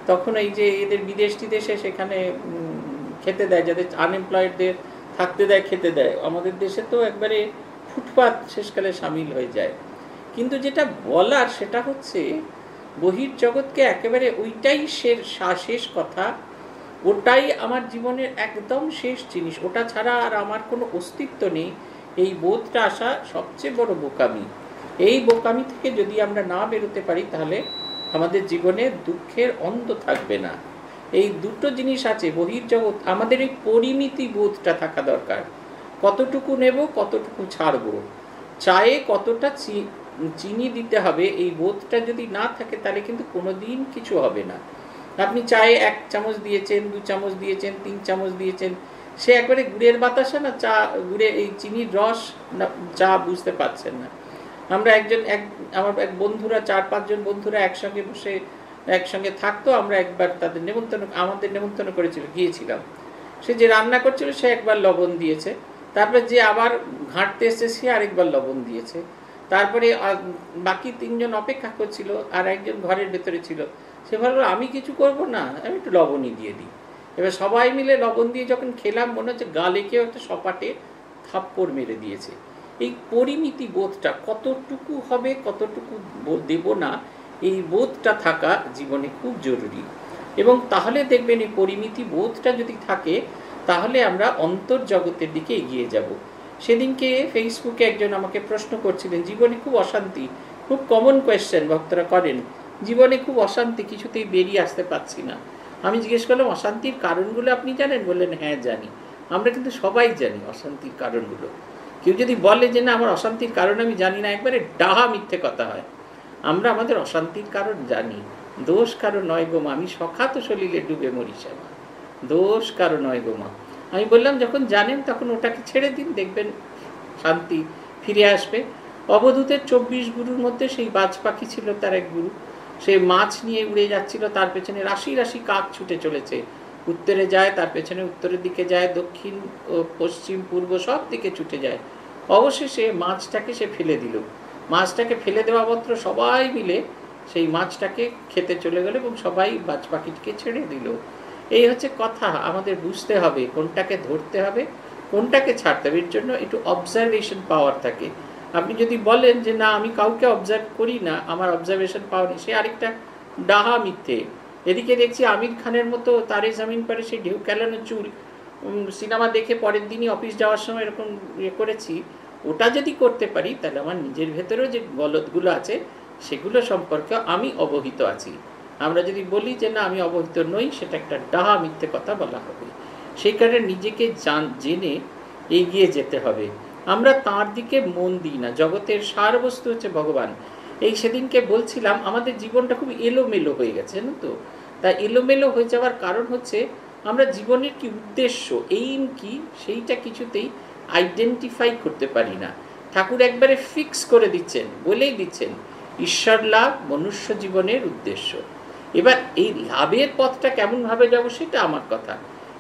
তখন এই যে এদের বিদেশ টিদেশে সেখানে খেতে দেয়, যাদের আনএমপ্লয়েডদের থাকতে দেয়, খেতে দেয়। আমাদের দেশে তো একবারে ফুটপাত শেষকালে সামিল হয়ে যায়। কিন্তু যেটা বলার সেটা হচ্ছে বহির্জগৎকে একেবারে ওইটাই শেষ কথা, ওটাই আমার জীবনের একদম শেষ জিনিস, ওটা ছাড়া আর আমার কোনো অস্তিত্ব নেই। এই বোধটা আসা সবচেয়ে বড় বোকামি। এই বোকামি থেকে যদি আমরা না বেরোতে পারি তাহলে আমাদের জীবনে দুঃখের অন্ত থাকবে না। এই দুটো জিনিস আছে বহির্জগৎ, আমাদের এই পরিমিতি বোধটা থাকা দরকার। কতটুকু নেব, কতটুকু ছাড়বো, চায়ে কতটা চিনি দিতে হবে, এই বোধটা যদি না থাকে তাহলে কিন্তু কোনোদিন কিছু হবে না। আপনি চায়ে 1 চামচ দিয়েছেন, 2 চামচ দিয়েছেন, 3 চামচ দিয়েছেন, সে একবারে গুড়ের বাতাসা না গুড়ে এই চিনির রস না চা বুঝতে পারছেন না। আমরা আমার এক বন্ধুরা 4-5 জন বন্ধুরা একসঙ্গে বসে একসঙ্গে থাকতো। আমরা একবার আমাদের নেমন্তন্ন করেছিল, গিয়েছিলাম। সে যে রান্না করছিল সে একবার লবণ দিয়েছে, তারপরে যে আবার ঘাঁটতে এসছে সে আরেকবার লবণ দিয়েছে, তারপরে বাকি 3 জন অপেক্ষা করছিল আর একজন ঘরের ভেতরে ছিল, সে ভাবলো আমি কিছু করব না, আমি একটু লবণই দিয়ে দিই। এবার সবাই মিলে লবণ দিয়ে যখন খেলাম মনে হচ্ছে গালে কেউ একটা সপাটে থাপ্পড় মেরে দিয়েছে। এই পরিমিতি বোধটা কতটুকু হবে, কতটুকু দেব না, এই বোধটা থাকা জীবনে খুব জরুরি। এবং তাহলে দেখবেন এই পরিমিতি বোধটা যদি থাকে তাহলে আমরা অন্তর্জগতের দিকে এগিয়ে যাব। সেদিনকে ফেসবুকে একজন আমাকে প্রশ্ন করছিলেন, জীবনে খুব অশান্তি, খুব কমন কোয়েশ্চেন ভক্তরা করেন, জীবনে খুব অশান্তি, কিছুতেই বেরিয়ে আসতে পারছি না। আমি জিজ্ঞেস করলাম অশান্তির কারণগুলো আপনি জানেন? বললেন হ্যাঁ জানি। আমরা কিন্তু সবাই জানি অশান্তির কারণগুলো। কেউ যদি বলে যে না আমার অশান্তির কারণ আমি জানি না, একবারে ডাহা মিথ্যে কথা হয়। আমরা আমাদের অশান্তির কারণ জানি। দোষ কারো নয় গো মা, আমি সখাত সলিলে ডুবে মরি শ্যামা, দোষ কারো নয় গো মা। আমি বললাম যখন জানেন তখন ওটাকে ছেড়ে দিন, দেখবেন শান্তি ফিরে আসবে। অবধূতের 24 গুরুর মধ্যে সেই বাজ পাখি ছিল তার এক গুরু। সে মাছ নিয়ে উড়ে যাচ্ছিল, তার পেছনে রাশি রাশি কাক ছুটে চলেছে। উত্তরে যায়, তার পেছনে উত্তরের দিকে যায়, দক্ষিণ ও পশ্চিম পূর্ব সব দিকে ছুটে যায়। অবশেষে মাছটাকে সে ফেলে দিল। মাছটাকে ফেলে দেওয়া মাত্র সবাই মিলে সেই মাছটাকে খেতে চলে গেল এবং সবাই বাজ পাখিটিকে ছেড়ে দিল। এই হচ্ছে কথা। আমাদের বুঝতে হবে কোনটাকে ধরতে হবে, কোনটাকে ছাড়তে হবে। এর জন্য একটু অবজারভেশন পাওয়ার থাকে। আপনি যদি বলেন যে না আমি কাউকে অবজার্ভ করি না, আমার অবজারভেশন পাওয়ার নেই, সে আরেকটা ডাহা মিথ্যে। এদিকে দেখছি আমির খানের মতো তারে জামিন পারে সেই ঢেউ খেলানো চুল সিনেমা দেখে পরের দিনই অফিস যাওয়ার সময় এরকম করেছি। ওটা যদি করতে পারি তাহলে আমার নিজের ভেতরেও যে গলতগুলো আছে সেগুলো সম্পর্কে আমি অবহিত আছি। আমরা যদি বলি যে না আমি অবহিত নই, সেটা একটা ডাহা মিথ্যে কথা বলা হবে। সেই কারণে নিজেকে জেনে এগিয়ে যেতে হবে। আমরা তার দিকে মন দিই না। জগতের সারবস্তু হচ্ছে ভগবান। এই সেদিনকে বলছিলাম আমাদের জীবনটা খুব এলোমেলো হয়ে গেছে, জানো তো। তা এলোমেলো হয়ে যাওয়ার কারণ হচ্ছে আমরা জীবনের কি উদ্দেশ্য, এইম কি, সেইটা কিছুতেই আইডেন্টিফাই করতে পারি না। ঠাকুর একবারে ফিক্স করে দিচ্ছেন, বলেই দিচ্ছেন ঈশ্বর লাভ মনুষ্য জীবনের উদ্দেশ্য। এবার এই লাভের পথটা কেমনভাবে যাব সেটা আমার কথা,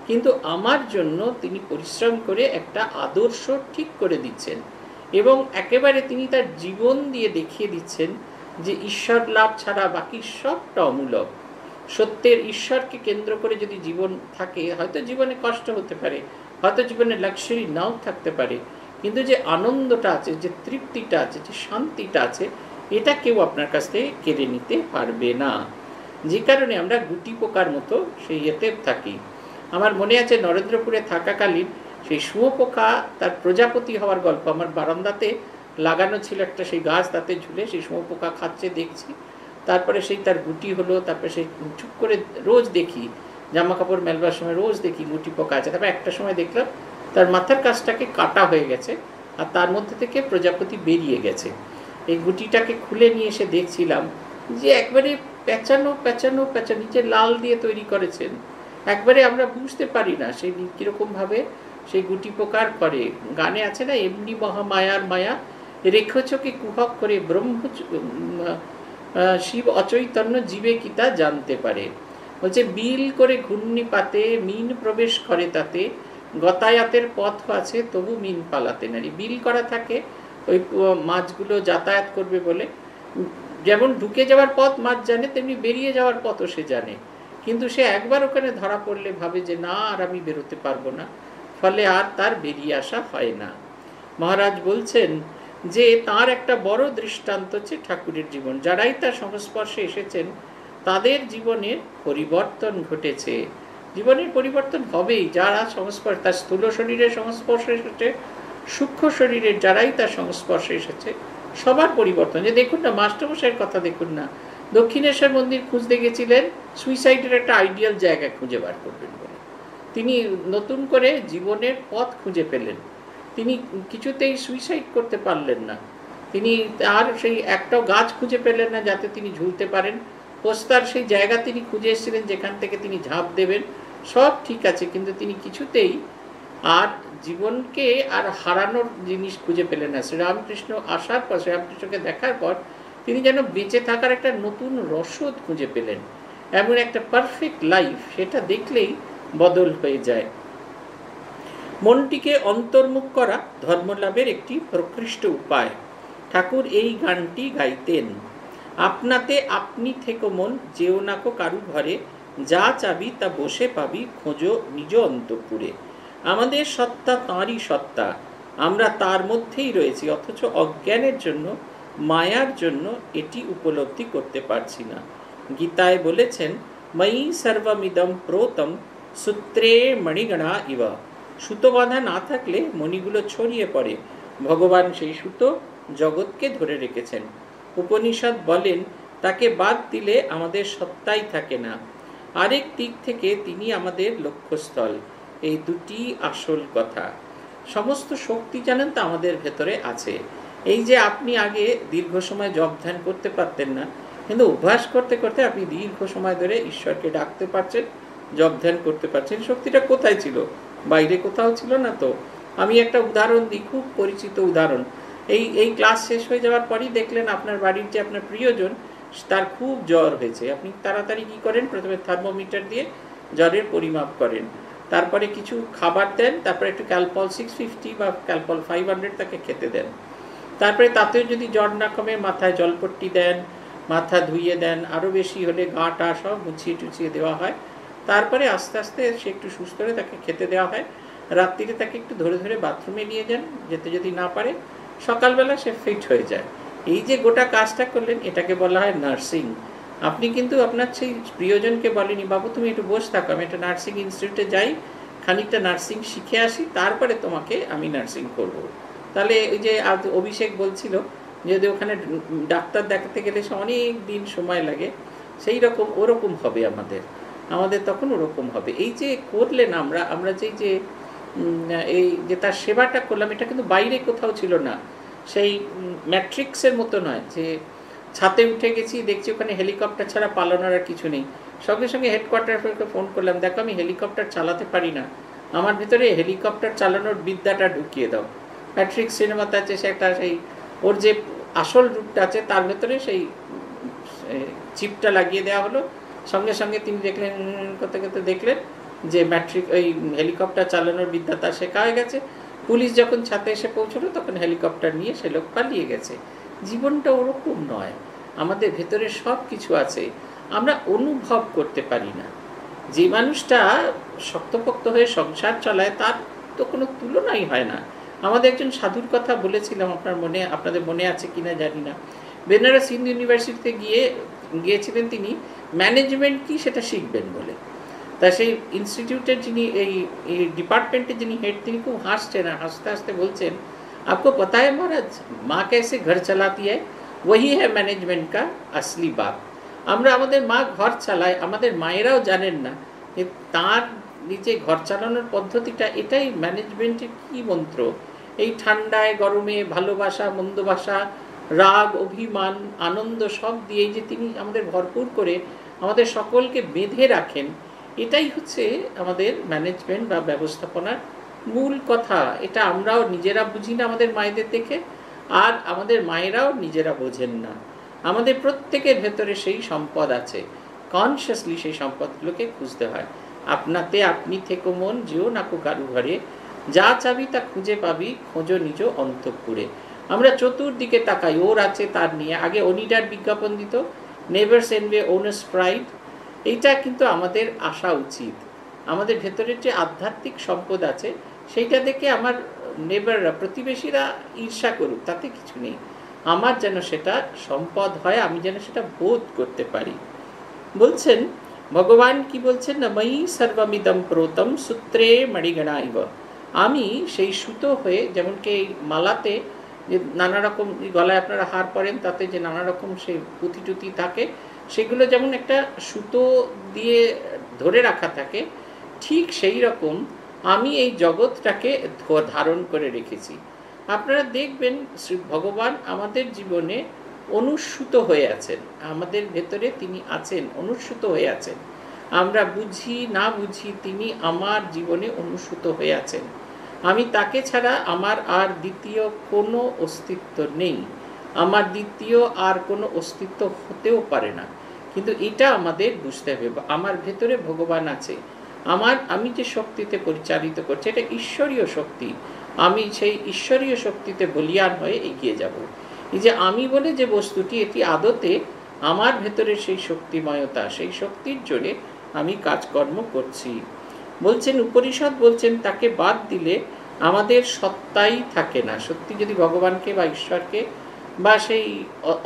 কিন্তু আমার জন্য তিনি পরিশ্রম করে একটা আদর্শ ঠিক করে দিচ্ছেন এবং একেবারে তিনি তার জীবন দিয়ে দেখিয়ে দিচ্ছেন যে ঈশ্বর লাভ ছাড়া বাকি সবটা অমূলক। সত্যের ঈশ্বরকে কেন্দ্র করে যদি জীবন থাকে, হয়তো জীবনে কষ্ট হতে পারে, হয়তো জীবনে লাক্সারি নাও থাকতে পারে, কিন্তু যে আনন্দটা আছে, যে তৃপ্তিটা আছে, যে শান্তিটা আছে, এটা কেউ আপনার কাছ থেকে কেড়ে নিতে পারবে না। যে কারণে আমরা গুটি পোকার মতো সেই ইয়েতে থাকি। আমার মনে আছে নরেন্দ্রপুরে থাকাকালীন সেই শুঁয়োপোকা তার প্রজাপতি হওয়ার গল্প আমার বারান্দাতে লাগানো ছিল একটা সেই গাছ, তাতে ঝুলে সেই শুঁয়োপোকা খাচ্ছে দেখছি। তারপরে সেই তার গুটি হলো, তারপরে সেই চুপ করে রোজ দেখি জামা কাপড় মেলবার সময় রোজ দেখি গুটি পোকা আছে। তারপর একটা সময় দেখলাম তার মাথার কাছটাকে কাটা হয়ে গেছে আর তার মধ্যে থেকে প্রজাপতি বেরিয়ে গেছে। এই গুটিটাকে খুলে নিয়ে এসে দেখছিলাম যে একবারে পেঁচানো পেঁচানো পেঁচানো, নিচে লাল দিয়ে তৈরি করেছেন। একবারে আমরা বুঝতে পারি না সেই কীরকমভাবে সেই গুটি পোকার করে। গানে আছে না, এমনি মহামায়ার মায়া রেখেছকে কুহক করে ব্রহ্ম শিব অচৈতন্য জীবে কি তা জানতে পারে। বলছে বিল করে ঘূর্ণিপাতে মিন প্রবেশ করে তাতে, গতায়াতের পথ আছে তবু মিন পালাতে নারী। বিল করা থাকে ওই মাছগুলো যাতায়াত করবে বলে, যেমন ঢুকে যাওয়ার পথ মাছ জানে, তেমনি বেরিয়ে যাওয়ার পথও সে জানে। কিন্তু সে একবার ওখানে ধরা পড়লে ভাবে যে না আর আমি বেরোতে পারবো না, ফলে আর তার বেরিয়ে আসা হয় না। মহারাজ বলছেন যে তার একটা বড় দৃষ্টান্ত হচ্ছে ঠাকুরের জীবন। যারাই তার সংস্পর্শে এসেছেন তাদের জীবনের পরিবর্তন ঘটেছে। জীবনের পরিবর্তন হবেই। যারা সংস্পর্শ, তার স্থূল শরীরের সংস্পর্শে এসেছে, সূক্ষ্ম শরীরের যারাই তার সংস্পর্শে এসেছে সবার পরিবর্তন। যে দেখুন না, মাস্টারমশাইয়ের কথা দেখুন না, দক্ষিণেশ্বর মন্দির খুঁজতে গেছিলেন সুইসাইডের একটা আইডিয়াল জায়গা খুঁজে বার করবেন বলে। তিনি নতুন করে জীবনের পথ খুঁজে পেলেন। তিনি কিছুতেই সুইসাইড করতে পারলেন না। তিনি আর সেই একটাও গাছ খুঁজে পেলেন না যাতে তিনি ঝুলতে পারেন। পোস্তার সেই জায়গা তিনি খুঁজে এসেছিলেন যেখান থেকে তিনি ঝাঁপ দেবেন, সব ঠিক আছে, কিন্তু তিনি কিছুতেই আর জীবনকে আর হারানোর জিনিস খুঁজে পেলেন না। শ্রীরামকৃষ্ণ আসার পর, শ্রীরামকৃষ্ণকে দেখার পর তিনি যেন বেঁচে থাকার একটা নতুন রসদ খুঁজে পেলেন, এমন একটা পারফেক্ট লাইফ, সেটা দেখলেই বদল হয়ে যায়। মনটিকে অন্তর্মুখ করা ধর্মলাভের একটি প্রকৃষ্ট উপায়। ঠাকুর এই গানটি গাইতেন, আপনাতে আপনি থেকো মন, যেও নাকো কারু ঘরে, যা চাবি তা বসে পাবি, খোঁজো নিজ অন্তঃপুরে। আমাদের সত্তা তাঁরই সত্তা, আমরা তার মধ্যেই রয়েছি, অথচ অজ্ঞানের জন্য, মায়ার জন্য এটি উপলব্ধি করতে পারছি না। গীতায় বলেছেন ময়ি সর্বমিদম প্রোতম সূত্রে মণিগণা ইবা। সুতো বাঁধা না থাকলে মণিগুলো ছড়িয়ে পড়ে। ভগবান সেই সুতো জগৎকে ধরে রেখেছেন। উপনিষদ বলেন তাকে বাদ দিলে আমাদের সত্তাই থাকে না। আরেক দিক থেকে তিনি আমাদের লক্ষ্যস্থল। এই দুটি আসল কথা। সমস্ত শক্তি জানেন তো আমাদের ভেতরে আছে। এই যে আপনি আগে দীর্ঘ সময় জপ ধ্যান করতে পারতেন না, কিন্তু অভ্যাস করতে করতে আপনি দীর্ঘ সময় ধরে ঈশ্বরকে ডাকতে পারছেন, জপ ধ্যান করতে পারছেন। শক্তিটা কোথায় ছিল? বাইরে কোথাও ছিল না তো। আমি একটা উদাহরণ দিই, খুব পরিচিত উদাহরণ। এই ক্লাস শেষ হয়ে যাওয়ার পরই দেখলেন আপনার বাড়ির যে আপনার প্রিয়জন, তার খুব জ্বর হয়েছে। আপনি তাড়াতাড়ি কি করেন? প্রথমে থার্মোমিটার দিয়ে জ্বরের পরিমাপ করেন, তারপরে কিছু খাবার দেন, তারপরে একটু ক্যালপল 650 বা ক্যালপল 500 তাকে খেতে দেন। তারপরে তাতেও যদি জ্বর না কমে মাথায় জলপট্টি দেন, মাথা ধুইয়ে দেন, আরও বেশি হলে গা টা সব মুছিয়ে টুছিয়ে দেওয়া হয়। তারপরে আস্তে আস্তে সে একটু সুস্থ হলে তাকে খেতে দেওয়া হয়। রাত্রিরে তাকে একটু ধরে ধরে বাথরুমে নিয়ে যান, যেতে যদি না পারে সকালবেলা সে ফিট হয়ে যায়। এই যে গোটা কাজটা করলেন, এটাকে বলা হয় নার্সিং। আপনি কিন্তু আপনার সেই প্রিয়জনকে বলেনি, বাবু তুমি একটু বসে থাকো, আমি একটা নার্সিং ইনস্টিটিউটে যাই, খানিকটা নার্সিং শিখে আসি, তারপরে তোমাকে আমি নার্সিং করব। তাহলে এই যে অভিষেক বলছিল, যদি ওখানে ডাক্তার দেখাতে গেলে সে অনেক দিন সময় লাগে, সেই রকম ওরকম হবে আমাদের তখন ওরকম হবে। এই যে করলেন আমরা যে এই যে তার সেবাটা করলাম, এটা কিন্তু বাইরে কোথাও ছিল না, সেই ম্যাট্রিক্সের মতো নয় যে ছাতে উঠে গেছি, দেখছি ওখানে হেলিকপ্টার ছাড়া পালানোর আর কিছু নেই, সঙ্গে সঙ্গে হেডকোয়ার্টারকে ফোন করলাম, দেখো আমি হেলিকপ্টার চালাতে পারি না, আমার ভিতরে হেলিকপ্টার চালানোর বিদ্যাটা ঢুকিয়ে দাও। ম্যাট্রিক্স সিনেমাতে আছে সে একটা, সেই ওর যে আসল রূপটা আছে তার ভেতরে সেই চিপটা লাগিয়ে দেওয়া হলো, সঙ্গে সঙ্গে তিনি দেখলেন, করতে করতে দেখলেন যে ওই হেলিকপ্টার চালানোর বিদ্যা তার শেখা হয়ে গেছে। পুলিশ যখন ছাতে এসে পৌঁছলো তখন হেলিকপ্টার নিয়ে সে লোক পালিয়ে গেছে। জীবনটা ওরকম নয়, আমাদের ভেতরে সব কিছু আছে, আমরা অনুভব করতে পারি না। যে মানুষটা শক্তপোক্ত হয়ে সংসার চালায় তার তো কোনো তুলনাই হয় না। আমাদের একজন সাধুর কথা বলেছিলাম, আপনাদের মনে আছে কিনা জানি না। বেনারস হিন্দু ইউনিভার্সিটিতে গিয়েছিলেন তিনি ম্যানেজমেন্ট কি সেটা শিখবেন বলে। তা সেই ইনস্টিটিউটের যিনি এই ডিপার্টমেন্টের যিনি হেড, তিনি খুব হাসছেন, আর হাসতে হাসতে বলছেন, आपको पता है महाराज माँ कैसे घर चलाती है, वही है मैनेजमेंट का असली बात। আমরা আমাদের মা ঘর চালায়, আমাদের মায়েরাও জানেন না যে তার নিজে ঘর চালানোর পদ্ধতিটা, এটাই ম্যানেজমেন্টের কি মন্ত্র। এই ঠান্ডায় গরমে ভালোবাসা মন্দবাসা, রাগ অভিমান আনন্দ সব দিয়ে যে তিনি আমাদের ভরপুর করে আমাদের সকলকে বেঁধে রাখেন, এটাই হচ্ছে আমাদের ম্যানেজমেন্ট বা ব্যবস্থাপনার মূল কথা। এটা আমরাও নিজেরা বুঝি না আমাদের মায়েদের দেখে, আর আমাদের মায়েরাও নিজেরা বোঝেন না। আমাদের প্রত্যেকের ভেতরে সেই সম্পদ আছে, কনসিয়াসলি সেই সম্পদগুলোকে খুঁজতে হয়। আপনাতে আপনি থেকো মন, যেও নাকো কারু ঘরে, যা চাবি তা খুঁজে পাবি, খোঁজো নিজ অন্তঃপুরে। আমরা চতুর্দিকে তাকাই, ওর আছে তার নিয়ে, আগে ওনিডার বিজ্ঞাপন দিত, নেভারস এনভি ওনার্স প্রাইড, এইটা কিন্তু আমাদের আসা উচিত। আমাদের ভেতরের যে আধ্যাত্মিক সম্পদ আছে সেইটা দেখে আমার নেবাররা, প্রতিবেশীরা ঈর্ষা করুক, তাতে কিছু নেই, আমার যেন সেটা সম্পদ হয়, আমি যেন সেটা বোধ করতে পারি। বলছেন ভগবান কি বলছেন না, ময়ি সর্বমিদম প্রোতম সূত্রে মণিগণাইব, আমি সেই সুতো হয়ে, যেমন কি এই মালাতে যে নানা রকম গলায় আপনারা হার পরেন, তাতে যে নানা রকম সেই পুঁতি টুতি থাকে, সেগুলো যেমন একটা সুতো দিয়ে ধরে রাখা থাকে, ঠিক সেই রকম আমি এই জগৎটাকে ধারণ করে রেখেছি। আপনারা দেখবেন শ্রী ভগবান আমাদের জীবনে অনুসূত হয়ে আছেন, আমাদের ভেতরে তিনি আছেন, অনুসূত হয়ে আছেন। আমরা বুঝি না বুঝি তিনি আমার জীবনে অনুসূত হয়ে আছেন। আমি তাকে ছাড়া আমার আর দ্বিতীয় কোনো অস্তিত্ব নেই, আমার দ্বিতীয় আর কোনো অস্তিত্ব হতেও পারে না। কিন্তু এটা আমাদের বুঝতে হবে, আমার ভেতরে ভগবান আছে, আমি যে শক্তিতে পরিচালিত করছি এটা ঈশ্বরীয় শক্তি, আমি সেই ঈশ্বরীয় শক্তিতে বলীয়ান হয়ে এগিয়ে যাব। এই যে আমি বলে যে বস্তুটি, এটি আদতে আমার ভেতরে সেই শক্তিময়তা, সেই শক্তির জোরে আমি কাজকর্ম করছি। বলছেন উপনিষদ বলছেন তাকে বাদ দিলে আমাদের সত্তাই থাকে না। সত্যি যদি ভগবানকে বা ঈশ্বরকে বা সেই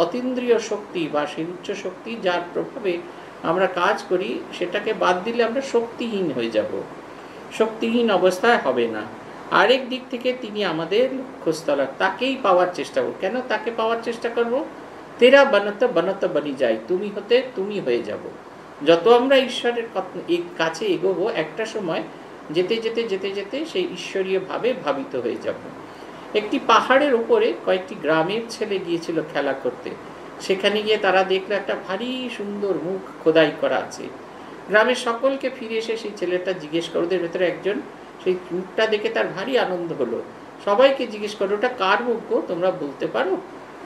অতীন্দ্রিয় শক্তি বা সেই উচ্চ শক্তি যার প্রভাবে আমরা কাজ করি, সেটাকে বাদ দিলে আমরা শক্তিহীন হয়ে যাব, শক্তিহীন অবস্থায় হবে না। আরেক দিক থেকে তিনি আমাদের লক্ষ্যস্থল, তাকেই পাওয়ার চেষ্টা করব। কেন তাকে পাওয়ার চেষ্টা করব? তেরা বানাতে বানাতে বানি যায়, তুমি হতে তুমি হয়ে যাব। যত আমরা ঈশ্বরের কাছে এগোবো, একটা সময় যেতে যেতে যেতে যেতে সেই ঈশ্বরীয় ভাবে ভাবিত হয়ে যাব। একটি পাহাড়ের উপরে কয়েকটি গ্রামের ছেলে গিয়েছিল খেলা করতে। সেখানে গিয়ে তারা দেখলো একটা ভারী সুন্দর মুখ খোদাই করা আছে। গ্রামের সকলকে ফিরে এসে সেই ছেলেটা জিজ্ঞেস করো, ওদের ভেতরে একজন সেই মুখটা দেখে তার ভারী আনন্দ হলো। সবাইকে জিজ্ঞেস করো ওটা কার মুখ গো, তোমরা বলতে পারো?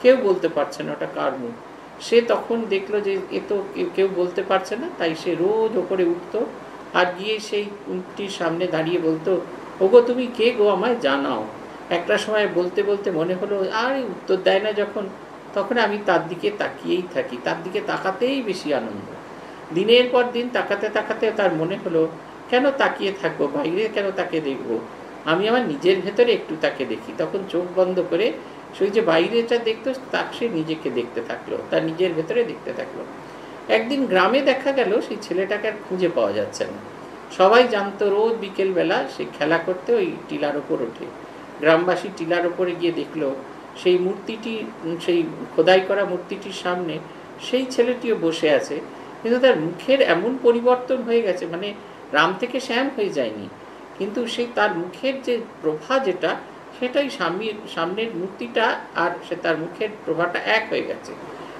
কেউ বলতে পারছে না ওটা কার মুখ। সে তখন দেখলো যে এ তো কেউ বলতে পারছে না, তাই সে রোজ ওপরে উঠতো, আর গিয়ে সেই মূর্তির সামনে দাঁড়িয়ে বলতো, ওগো তুমি কে গো, আমায় জানাও। একটা সময় বলতে বলতে মনে হলো আর উত্তর দেয় না যখন, তখন আমি তার দিকে তাকিয়েই থাকি, তার দিকে তাকাতেই বেশি আনন্দ। দিনের পর দিন তাকাতে তাকাতে তার মনে হলো কেন তাকিয়ে থাকবো, বাইরে কেন তাকে দেখবো, আমি আমার নিজের ভেতরে একটু তাকে দেখি। তখন চোখ বন্ধ করে সেই যে বাইরেটা দেখতো তাকে সে নিজেকে দেখতে থাকলো, তার নিজের ভেতরে দেখতে থাকলো। একদিন গ্রামে দেখা গেল সেই ছেলেটাকে আর খুঁজে পাওয়া যাচ্ছে না। সবাই জানতো রোজ বিকেলবেলা সে খেলা করতে ওই টিলার ওপর ওঠে। গ্রামবাসী টিলার ওপরে গিয়ে দেখলো সেই মূর্তিটি, সেই খোদাই করা মূর্তিটির সামনে সেই ছেলেটিও বসে আছে, কিন্তু তার মুখের এমন পরিবর্তন হয়ে গেছে, মানে রাম থেকে শ্যাম হয়ে যায়নি, কিন্তু সেই তার মুখের যে প্রভা যেটা, সেটাই সামনের মূর্তিটা আর সে তার মুখের প্রভাটা এক হয়ে গেছে।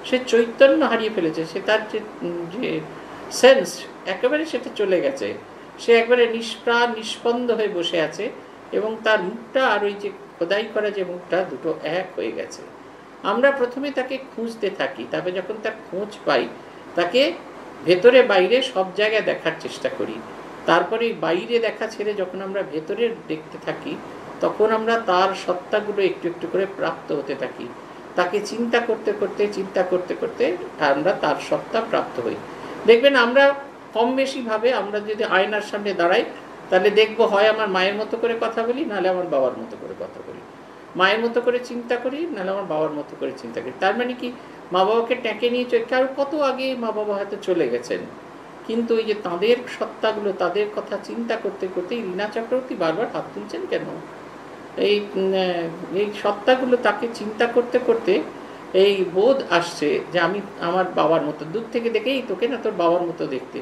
সে চৈতন্য হারিয়ে ফেলেছে, সে তার যে সেন্স একেবারে সেটা চলে গেছে। সে একবারে নিষ্প্রাণ নিষ্পন্দ হয়ে বসে আছে এবং তার মুখটা আর ওই যে খোদাই করা যে মুখটা দুটো এক হয়ে গেছে। আমরা প্রথমে তাকে খুঁজতে থাকি, তবে যখন তার খোঁজ পাই তাকে ভেতরে বাইরে সব জায়গায় দেখার চেষ্টা করি। তারপরে বাইরে দেখা ছেড়ে যখন আমরা ভেতরে দেখতে থাকি তখন আমরা তার সত্তাগুলো একটু একটু করে প্রাপ্ত হতে থাকি। তাকে চিন্তা করতে করতে আমরা তার সত্তা প্রাপ্ত হই। দেখবেন আমরা কম বেশি ভাবে আমরা যদি আয়নার সামনে দাঁড়াই তাহলে দেখবো হয় আমার মায়ের মতো করে কথা বলি, নাহলে আমার বাবার মতো করে কথা বলি। মায়ের মতো করে চিন্তা করি, নাহলে আমার বাবার মতো করে চিন্তা করি। তার মানে কি, মা বাবাকে ট্যাঁকে নিয়ে কারো কত আগে মা বাবা হয়তো চলে গেছেন, কিন্তু এই যে তাদের সত্তাগুলো, তাদের কথা চিন্তা করতে করতে রীনা চক্রবর্তী বারবার হাত তুলছেন কেন, এই সত্তাগুলো তাকে চিন্তা করতে করতে এই বোধ আসছে যে আমি আমার বাবার মতো, দূর থেকে দেখেই তোকে না তোর বাবার মতো দেখতে,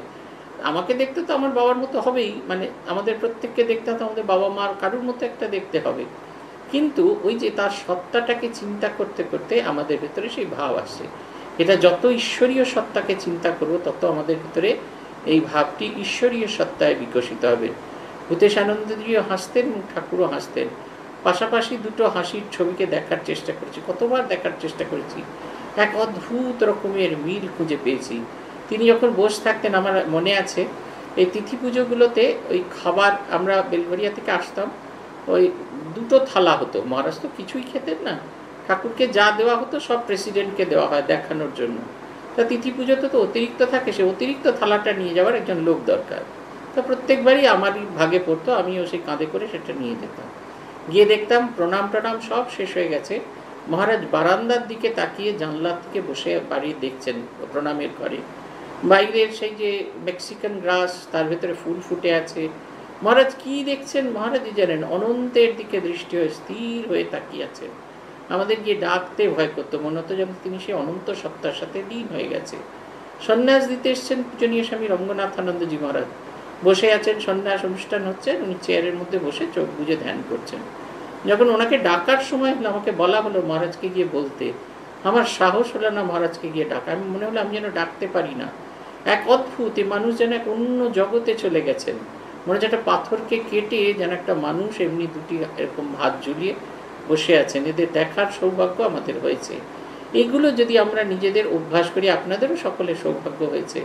আমাকে দেখতে তো আমার বাবার মতো হবেই, মানে আমাদের প্রত্যেককে দেখতে তো আমাদের বাবা মার কারোর মতো একটা দেখতে হবে। কিন্তু ওই যে তার সত্তাটাকে চিন্তা করতে করতে আমাদের ভেতরে সেই ভাব আসছে। এটা যত ঈশ্বরীয় সত্তাকে চিন্তা করব তত আমাদের ভিতরে এই ভাবটি ঈশ্বরীয় সত্তায় বিকশিত হবে। ভূতেশানন্দজিও হাসতেন এবং ঠাকুরও হাসতেন। পাশাপাশি দুটো হাসির ছবিকে দেখার চেষ্টা করেছি, কতবার দেখার চেষ্টা করেছি, এক অদ্ভুত রকমের মিল খুঁজে পেয়েছি। তিনি যখন বসে থাকতেন, আমার মনে আছে এই তিথি পুজোগুলোতে ওই খাবার, আমরা বেলঘরিয়া থেকে আসতাম, ওই দুটো থালা হতো, মহারাজ তো কিছুই খেতেন না, ঠাকুরকে যা দেওয়া হতো সব প্রেসিডেন্টকে দেওয়া হয় দেখানোর জন্য। তা তিথি পুজোতে তো অতিরিক্ত থাকে, সে অতিরিক্ত থালাটা নিয়ে যাওয়ার একজন লোক দরকার। তা প্রত্যেকবারই আমারই ভাগে পড়তো, আমিও সেই কাঁধে করে সেটা নিয়ে যেতাম। গিয়ে দেখতাম প্রণাম টনাম সব শেষ হয়ে গেছে, মহারাজ বারান্দার দিকে তাকিয়ে জানলার থেকে বসে বাড়ি দেখছেন প্রণামের ঘরে। বাইরের সেই যে মেক্সিকান গ্রাস, তার ভেতরে ফুল ফুটে আছে। মহারাজ কি দেখছেন মহারাজই জানেন, অনন্তের দিকে দৃষ্টি হয়ে স্থির হয়ে তাকিয়ে আছেন। আমাদের গিয়ে ডাকতে ভয় করতো, মনে হতো যেন তিনি সেই অনন্ত সত্তার সাথে লীন হয়ে গেছে। সন্ন্যাস দিতে এসছেন পূজনীয় স্বামী রঙ্গনাথানন্দজি মহারাজ, বসে আছেন, সন্ন্যাস অনুষ্ঠান হচ্ছে, উনি চেয়ারের মধ্যে বসে চোখ বুজে ধ্যান করছেন। যখন ওনাকে ডাকার সময় হলো, আমাকে বলা হলো মহারাজকে গিয়ে বলতে, আমার সাহস হলো না মহারাজকে গিয়ে ডাকা। আমি মনে হলো আমি যেন ডাকতে পারি না। এক অদ্ভুত, এই মানুষ যেন এক অন্য জগতে চলে গেছেন, মনে হচ্ছে একটা পাথরকে কেটে যেন একটা মানুষ এমনি দুটি এরকম হাত ঝুলিয়ে বসে আছেন। এদের দেখার সৌভাগ্য আমাদের হয়েছে। এইগুলো যদি আমরা নিজেদের অভ্যাস করি, আপনাদেরও সকলের সৌভাগ্য হয়েছে,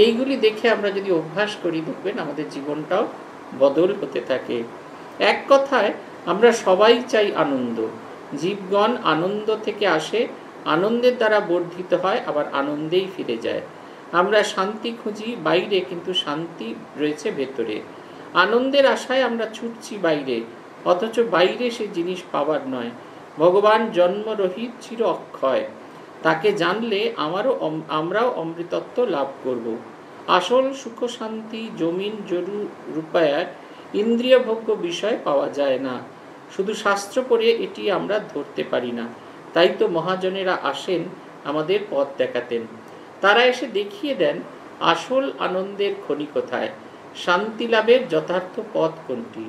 এইগুলি দেখে আমরা যদি অভ্যাস করি, দেখবেন আমাদের জীবনটাও বদল হতে থাকে। এক কথায় আমরা সবাই চাই আনন্দ। জীবগণ আনন্দ থেকে আসে, আনন্দের দ্বারা বর্ধিত হয়, আবার আনন্দেই ফিরে যায়। আমরা শান্তি খুঁজি বাইরে, কিন্তু শান্তি রয়েছে ভেতরে। আনন্দের আশায় আমরা ছুটছি বাইরে, অথচ বাইরে সে জিনিস পাওয়ার নয়। ভগবান জন্মরহিত, চির অক্ষয়, তাকে জানলে আমরাও অমৃতত্ব লাভ করব। আসল সুখ শান্তি জমিন জরু রূপায়ার ইন্দ্রিয় ভোগ্য বিষয় পাওয়া যায় না। শুধু শাস্ত্র পড়ে এটি আমরা ধরতে পারি না। তাই তো মহাজনেরা আসেন আমাদের পথ দেখাতেন। তারা এসে দেখিয়ে দেন আসল আনন্দের খনি কোথায়, শান্তি লাভের যথার্থ পথ কোনটি।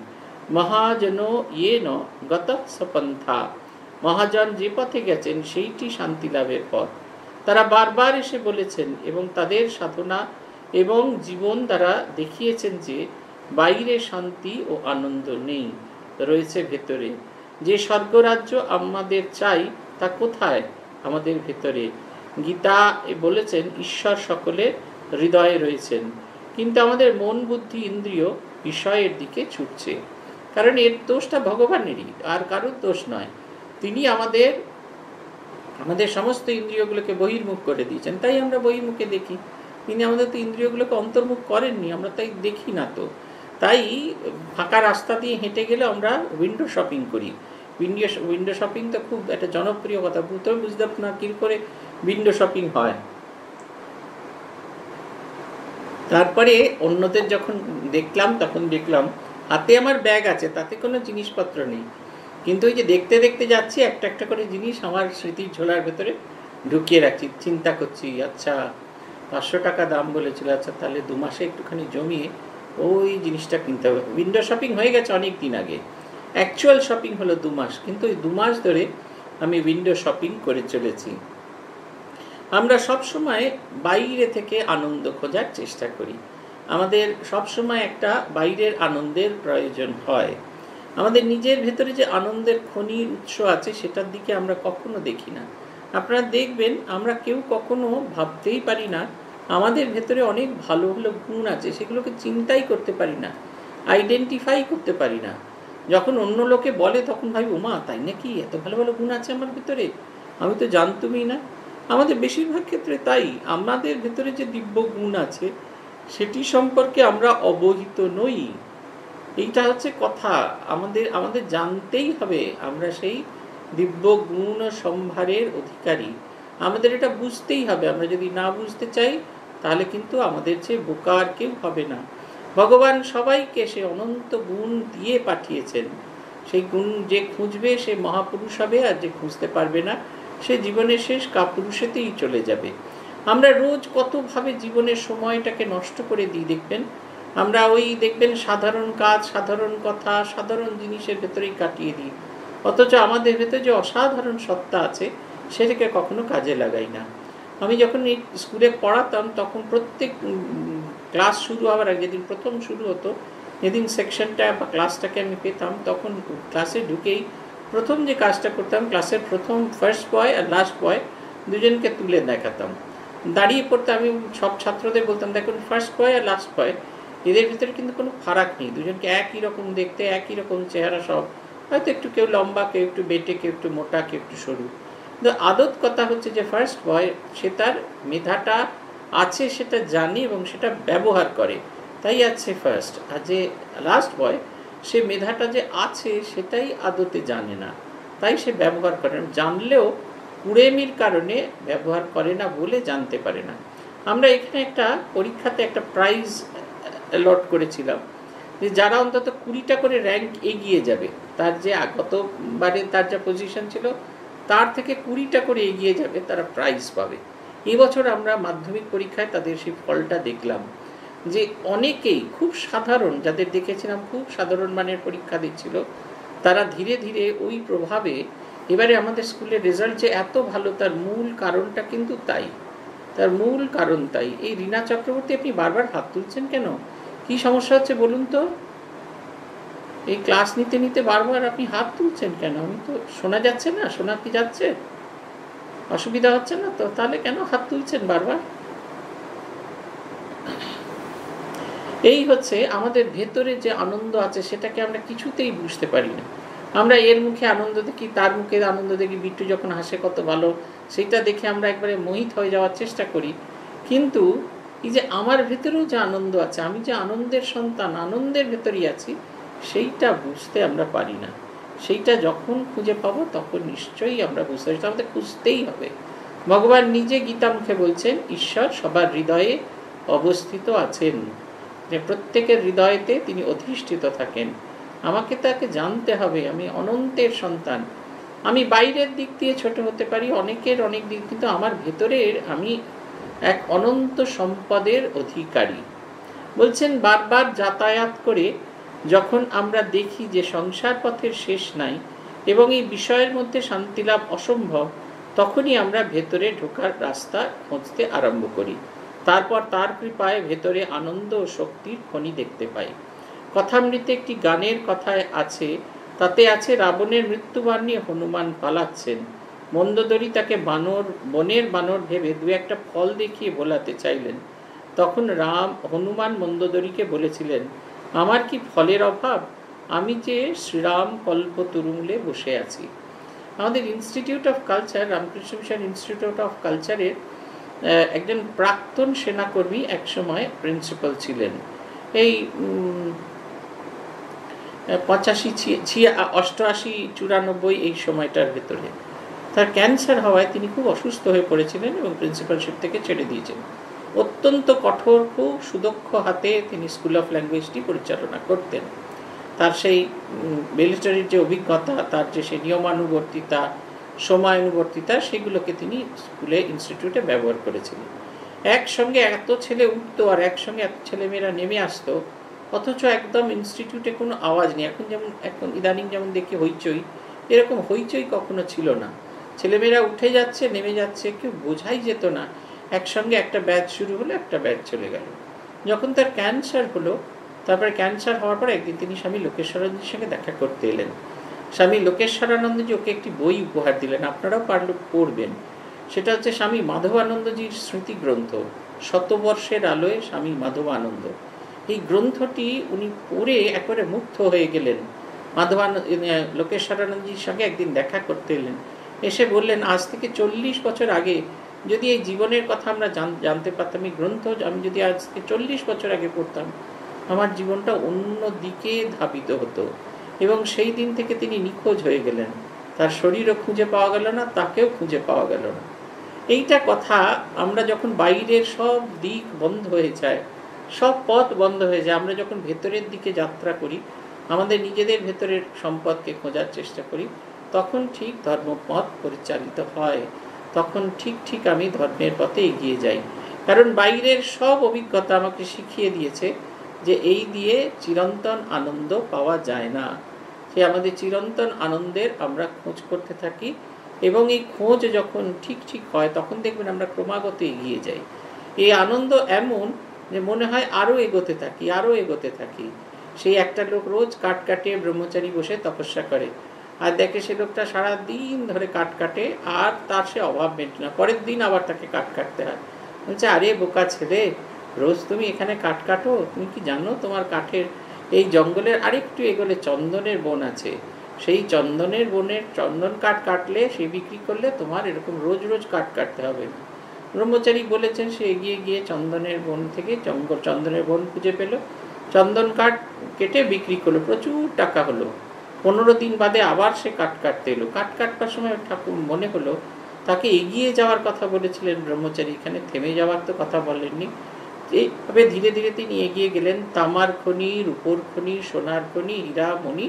মহাজন ইয়ে ন গত সপন্থা, মহাজন যে পথে গেছেন সেইটি শান্তি লাভের পথ। তারা বারবার এসে বলেছেন এবং তাদের সাধনা এবং জীবন দ্বারা দেখিয়েছেন যে বাইরে শান্তি ও আনন্দ নেই, রয়েছে ভেতরে। যে স্বর্গরাজ্য আমাদের চাই তা কোথায়, আমাদের ভেতরে। গীতা বলেছেন ঈশ্বর সকলের হৃদয়ে রয়েছেন, কিন্তু আমাদের মন বুদ্ধি ইন্দ্রিয় বিষয়ের দিকে ছুটছে, কারণ এর দোষটা ভগবানেরই, আর কারোর দোষ নয়। তিনি আমাদের সমস্ত ইন্দ্রিয়গুলোকে বহির্মুখ করে দিয়েছেন, তাই আমরা বহির্মুখে দেখি। তিনি আমাদের তো ইন্দ্রিয়গুলোকে অন্তর্মুখ করেননি, আমরা তাই দেখি না। তো তাই ফাঁকা রাস্তা দিয়ে হেঁটে গেলে আমরা উইন্ডো শপিং করি। উইন্ডো শপিং তো খুব একটা জনপ্রিয় কথা, প্রথমে বুঝতাম না কি করে উইন্ডো শপিং হয়। তারপরে অন্যদের যখন দেখলাম তখন দেখলাম হাতে আমার ব্যাগ আছে, তাতে কোনো জিনিসপত্র নেই, কিন্তু ওই যে দেখতে দেখতে যাচ্ছি একটা একটা করে জিনিস আমার স্মৃতির ঝোলার ভেতরে ঢুকিয়ে রাখছি। চিন্তা করছি, আচ্ছা 500 টাকা দাম বলেছিল, আচ্ছা তাহলে 2 মাসে একটুখানি জমিয়ে ওই জিনিসটা কিনতে হবে। উইন্ডো শপিং হয়ে গেছে অনেক দিন আগে, অ্যাকচুয়াল শপিং হলো 2 মাস, কিন্তু ওই 2 মাস ধরে আমি উইন্ডো শপিং করে চলেছি। আমরা সবসময় বাইরে থেকে আনন্দ খোঁজার চেষ্টা করি, আমাদের সবসময় একটা বাইরের আনন্দের প্রয়োজন হয়। আমাদের নিজের ভেতরে যে আনন্দের খনির উৎস আছে সেটার দিকে আমরা কখনো দেখি না। আপনারা দেখবেন আমরা কেউ কখনো ভাবতেই পারি না আমাদের ভেতরে অনেক ভালো ভালো গুণ আছে, সেগুলোকে চিন্তাই করতে পারি না, আইডেন্টিফাই করতে পারি না। যখন অন্য লোকে বলে তখন ভাবি, ওমা তাই নাকি, এত ভালো ভালো গুণ আছে আমার ভিতরে, আমি তো জানতুমই না। আমাদের বেশিরভাগ ক্ষেত্রে তাই, আমাদের ভেতরে যে দিব্য গুণ আছে সেটি সম্পর্কে আমরা অবহিত নই। এইটা হচ্ছে কথা, আমাদের জানতেই হবে আমরা সেই দিব্য গুণ সম্ভারের অধিকারী। আমাদের এটা বুঝতেই হবে, আমরা যদি না বুঝতে চাই তাহলে কিন্তু আমাদের চেয়ে বোকা আর কেউ হবে না। ভগবান সবাইকে সে অনন্ত গুণ দিয়ে পাঠিয়েছেন, সেই গুণ যে খুঁজবে সে মহাপুরুষ হবে, আর যে খুঁজতে পারবে না সে জীবনের শেষ কাপুরুষেতেই চলে যাবে। আমরা রোজ কতভাবে জীবনের সময়টাকে নষ্ট করে দিই দেখবেন। আমরা ওই দেখবেন সাধারণ কাজ, সাধারণ কথা, সাধারণ জিনিসের ভেতরেই কাটিয়ে দিই, অথচ আমাদের ভেতরে যে অসাধারণ সত্তা আছে সেটাকে কখনো কাজে লাগাই না। আমি যখন এই স্কুলে পড়াতাম তখন প্রত্যেক ক্লাস শুরু হওয়ার আগে, যেদিন প্রথম শুরু হতো, যেদিন সেকশনটা বা ক্লাসটাকে আমি পেতাম, তখন ক্লাসে ঢুকেই প্রথম যে কাজটা করতাম, ক্লাসের প্রথম ফার্স্ট বয় আর লাস্ট বয় দুজনকে তুলে দেখাতাম, দাঁড়িয়ে পড়তে আমি সব ছাত্রদের বলতাম, দেখুন ফার্স্ট বয় আর লাস্ট বয় এদের ভিতরে কিন্তু কোনো ফারাক নেই, দুজনকে একই রকম দেখতে, একই রকম চেহারা, সব হয়তো একটু কেউ লম্বা, কেউ একটু বেটে, কেউ একটু মোটা, কেউ একটু সরু। কিন্তু আদত কথা হচ্ছে যে ফার্স্ট বয় সে তার মেধাটা আছে সেটা জানে এবং সেটা ব্যবহার করে, তাই আছে ফার্স্ট। আর যে লাস্ট বয় সে মেধাটা যে আছে সেটাই আদতে জানে না, তাই সে ব্যবহার করে না, জানলেও কুড়েমির কারণে ব্যবহার করে না বলে জানতে পারে না। আমরা এখানে একটা পরীক্ষাতে একটা প্রাইজ অ্যালট করেছিলাম যে যারা অন্তত 20টা করে র্যাঙ্ক এগিয়ে যাবে, তার যে গতবারে তার যা পজিশন ছিল তার থেকে 20টা করে এগিয়ে যাবে, তারা প্রাইজ পাবে। এবছর আমরা মাধ্যমিক পরীক্ষায় তাদের সেই ফলটা দেখলাম যে অনেকেই খুব সাধারণ, যাদের দেখেছিলাম খুব সাধারণ মানের পরীক্ষা দিচ্ছিল, তারা ধীরে ধীরে ওই প্রভাবে এবারে আমাদের স্কুলের রেজাল্ট যে এত ভালো, তার মূল কারণটা কিন্তু তাই, তার মূল কারণ তাই। এই রীনা চক্রবর্তী, আপনি বারবার হাত তুলছেন কেন, কি সমস্যা হচ্ছে বলুন তো? এই ক্লাস নিতে নিতে বারবার আপনি হাত তুলছেন কেন? আমি তো শোনা যাচ্ছে না, শোনা কি যাচ্ছে? অসুবিধা হচ্ছে না তো? তাহলে কেন হাত তুলছেন বারবার? এই হচ্ছে আমাদের ভেতরে যে আনন্দ আছে সেটাকে আমরা কিছুতেই বুঝতে পারি না। আমরা এর মুখে আনন্দ দেখি, তার মুখে আনন্দ দেখি, বিট্টু যখন হাসে কত ভালো, সেটা দেখে আমরা একবারে মোহিত হয়ে যাওয়ার চেষ্টা করি। কিন্তু এই যে আমার ভেতরেও যে আনন্দ আছে, আমি যে আনন্দের সন্তান, আনন্দের ভেতরেই আছি, সেইটা বুঝতে আমরা পারি না। সেইটা যখন খুঁজে পাবো তখন নিশ্চয়ই আমরা বুঝতে পারি, আমাদের খুঁজতেই হবে। ভগবান নিজে গীতা মুখে বলছেন, ঈশ্বর সবার হৃদয়ে অবস্থিত আছেন, যে প্রত্যেকের হৃদয়েতে তিনি অধিষ্ঠিত থাকেন। আমাকে তাকে জানতে হবে আমি অনন্তের সন্তান। আমি বাইরের দিক দিয়ে ছোট হতে পারি, অনেকের অনেক দিক, কিন্তু আমার ভেতরের আমি এক অনন্ত সম্পদের অধিকারী। বলছেন বারবার যাতায়াত করে যখন আমরা দেখি যে সংসার পথের শেষ নাই এবং এই বিষয়ের মধ্যে শান্তি লাভ অসম্ভব, তখনই আমরা ভেতরে ঢোকার রাস্তা খুঁজতে আরম্ভ করি। তারপর তার কৃপায় ভেতরে আনন্দ ও শক্তির খনি দেখতে পাই। কথামৃতে একটি গানের কথায় আছে, তাতে আছে রাবণের মৃত্যুবাণ নিয়ে হনুমান পালাচ্ছেন, মন্দোদরী তাকে বনের বানর ভেবে দু একটা ফল দেখিয়ে ভোলাতে চাইলেন, তখন হনুমান মন্দোদরীকে বলেছিলেন, আমার কি ফলের অভাব, আমি যে শ্রীরাম কল্পতরুমূলে বসে আছি। আমাদের institute of culture, Ramakrishna mission institute of কালচারের একজন প্রাক্তন সেনাকর্মী একসময় প্রিন্সিপাল ছিলেন। এই 85-88-94 এই সময়টার ভেতরে তার ক্যান্সার হওয়ায় তিনি খুব অসুস্থ হয়ে পড়েছিলেন এবং প্রিন্সিপালশিপ থেকে ছেড়ে দিয়েছেন। অত্যন্ত কঠোর, খুব সুদক্ষ হাতে তিনি স্কুল অফ ল্যাঙ্গুয়েজটি পরিচালনা করতেন। তার সেই মিলিটারির যে অভিজ্ঞতা, তার যে সেই নিয়মানুবর্তিতা, সময়ানুবর্তিতা, সেগুলোকে তিনি স্কুলে ইনস্টিটিউটে ব্যবহার করেছিলেন। একসঙ্গে এত ছেলে উঠতো আর একসঙ্গে এত ছেলেমেয়েরা নেমে আসতো, অথচ একদম ইনস্টিটিউটে কোনো আওয়াজ নেই। এখন ইদানিং যেমন দেখি হইচই, এরকম হইচই কখনো ছিল না। ছেলেমেয়েরা উঠে যাচ্ছে, নেমে যাচ্ছে, কেউ বোঝাই যেত না। একসঙ্গে একটা ব্যাচ শুরু হলো, একটা ব্যাচ চলে গেল। যখন তার ক্যান্সার হলো, তারপরে ক্যান্সার হওয়ার পর একদিন তিনি স্বামী লোকেশ্বরানন্দের সঙ্গে দেখা করতে এলেন। স্বামী লোকেশ্বরানন্দজি ওকে একটি বই উপহার দিলেন, আপনারাও পারলে পড়বেন। সেটা হচ্ছে স্বামী মাধবানন্দজির স্মৃতি গ্রন্থ, শতবর্ষের আলোয় স্বামী মাধবানন্দ। এই গ্রন্থটি উনি পড়ে একেবারে মুগ্ধ হয়ে গেলেন। লোকেশ্বরানন্দজির সঙ্গে একদিন দেখা করতে এলেন, এসে বললেন, আজ থেকে 40 বছর আগে যদি এই জীবনের কথা আমরা জানতে পারতাম, এই গ্রন্থ আমি যদি আজ থেকে 40 বছর আগে পড়তাম, আমার জীবনটা অন্য দিকে ধাবিত হতো। এবং সেই দিন থেকে তিনি নিখোঁজ হয়ে গেলেন। তার শরীরও খুঁজে পাওয়া গেল না, তাকেও খুঁজে পাওয়া গেল না। এইটা কথা আমরা যখন বাইরের সব দিক বন্ধ হয়ে যায়, সব পথ বন্ধ হয়ে যায়, আমরা যখন ভেতরের দিকে যাত্রা করি, আমাদের নিজেদের ভেতরের সম্পদকে খোঁজার চেষ্টা করি, তখন ঠিক ধর্মপথ পরিচালিত হয়। তখন ঠিক আমি ধর্মের পথে এগিয়ে যাই। কারণ বাইরের সব অভিজ্ঞতা আমাকে শিখিয়ে দিয়েছে যে এই দিয়ে চিরন্তন আনন্দ পাওয়া যায় না। সে আমাদের চিরন্তন আনন্দের আমরা খোঁজ করতে থাকি, এবং এই খোঁজ যখন ঠিক হয়, তখন দেখবেন আমরা ক্রমাগত এগিয়ে যাই। এই আনন্দ এমন যে মনে হয় আরও এগোতে থাকি। সেই একটা লোক রোজ কাঠ কাটে ব্রহ্মচারী বসে তপস্যা করে, আর দেখে সে লোকটা সারাদিন ধরে কাঠ কাটে, আর তার সে অভাব মেটে না। পরের দিন আবার তাকে কাঠ কাটতে হয়। বলছে, আরে বোকা ছেলে, রোজ তুমি এখানে কাঠ কাটো, তুমি কি জানো তোমার কাঠের এই জঙ্গলের আরেকটু এগোলে চন্দনের বন আছে, সেই চন্দনের বনের চন্দন কাঠ কাটলে, সে বিক্রি করলে তোমার এরকম রোজ রোজ কাঠ কাটতে হবে না। ব্রহ্মচারী বলেছেন, সে এগিয়ে গিয়ে চন্দনের বন থেকে চন্দনের বন খুঁজে পেল, চন্দন কাঠ কেটে বিক্রি করলো, প্রচুর টাকা হলো। 15 দিন বাদে আবার সে কাঠ কাটতে এলো। কাঠ কাটবার সময় ঠাকুর মনে হলো তাকে এগিয়ে যাওয়ার কথা বলেছিলেন ব্রহ্মচারী, এখানে থেমে যাওয়ার তো কথা বলেননি। এইভাবে ধীরে ধীরে তিনি এগিয়ে গেলেন। তামার খনি, রূপোর খনি, সোনার খনি, হীরা মণি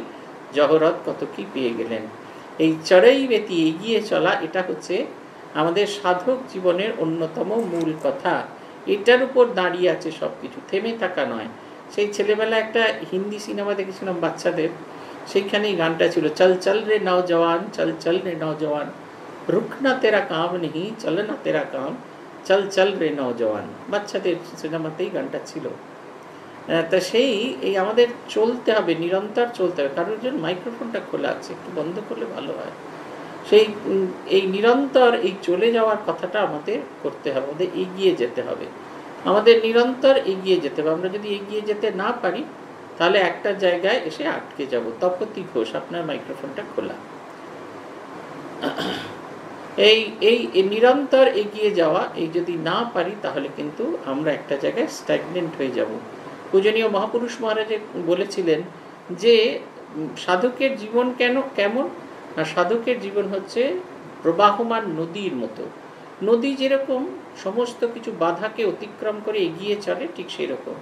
জহরত কত কি পেয়ে গেলেন। এই চড়াই বেতি এগিয়ে চলা, এটা হচ্ছে আমাদের সাধক জীবনের অন্যতম মূল কথা। এটার উপর দাঁড়িয়ে আছে সবকিছু, থেমে থাকা নয়। সেই ছেলেবেলা একটা হিন্দি সিনেমা দেখেছিলাম বাচ্চাদের, সেইখানেই গানটা ছিল, চল চল রে নওজওয়ান, চল চল রে নওজওয়ান, রুখনা তেরা কাম নেই, চলনা তেরা কাম, চল চল রে নওজওয়ান। বাচ্চাদের সিনেমাতেই গানটা ছিল। তা এই আমাদের চলতে হবে, নিরন্তর চলতে হবে। কারোর জন্য মাইক্রোফোনটা খোলা আছে, একটু বন্ধ করলে ভালো হয়। এই নিরন্তর এই চলে যাওয়ার কথাটা আমাদের করতে হবে, আমাদের এগিয়ে যেতে হবে, আমাদের নিরন্তর এগিয়ে যেতে হবে। আমরা যদি এগিয়ে যেতে না পারি, তাহলে একটা জায়গায় এসে আটকে যাব। তপতি ঘোষ, আপনার মাইক্রোফোনটা খোলা। এই নিরন্তর এগিয়ে যাওয়া, এই যদি না পারি, তাহলে কিন্তু আমরা একটা জায়গায় স্ট্যাগনেন্ট হয়ে যাব। পূজনীয় মহাপুরুষ মহারাজ বলেছিলেন যে সাধকের জীবন কেমন না, সাধকের জীবন হচ্ছে প্রবাহমান নদীর মতো। নদী যেরকম সমস্ত কিছু বাধাকে অতিক্রম করে এগিয়ে চলে, ঠিক সেই রকম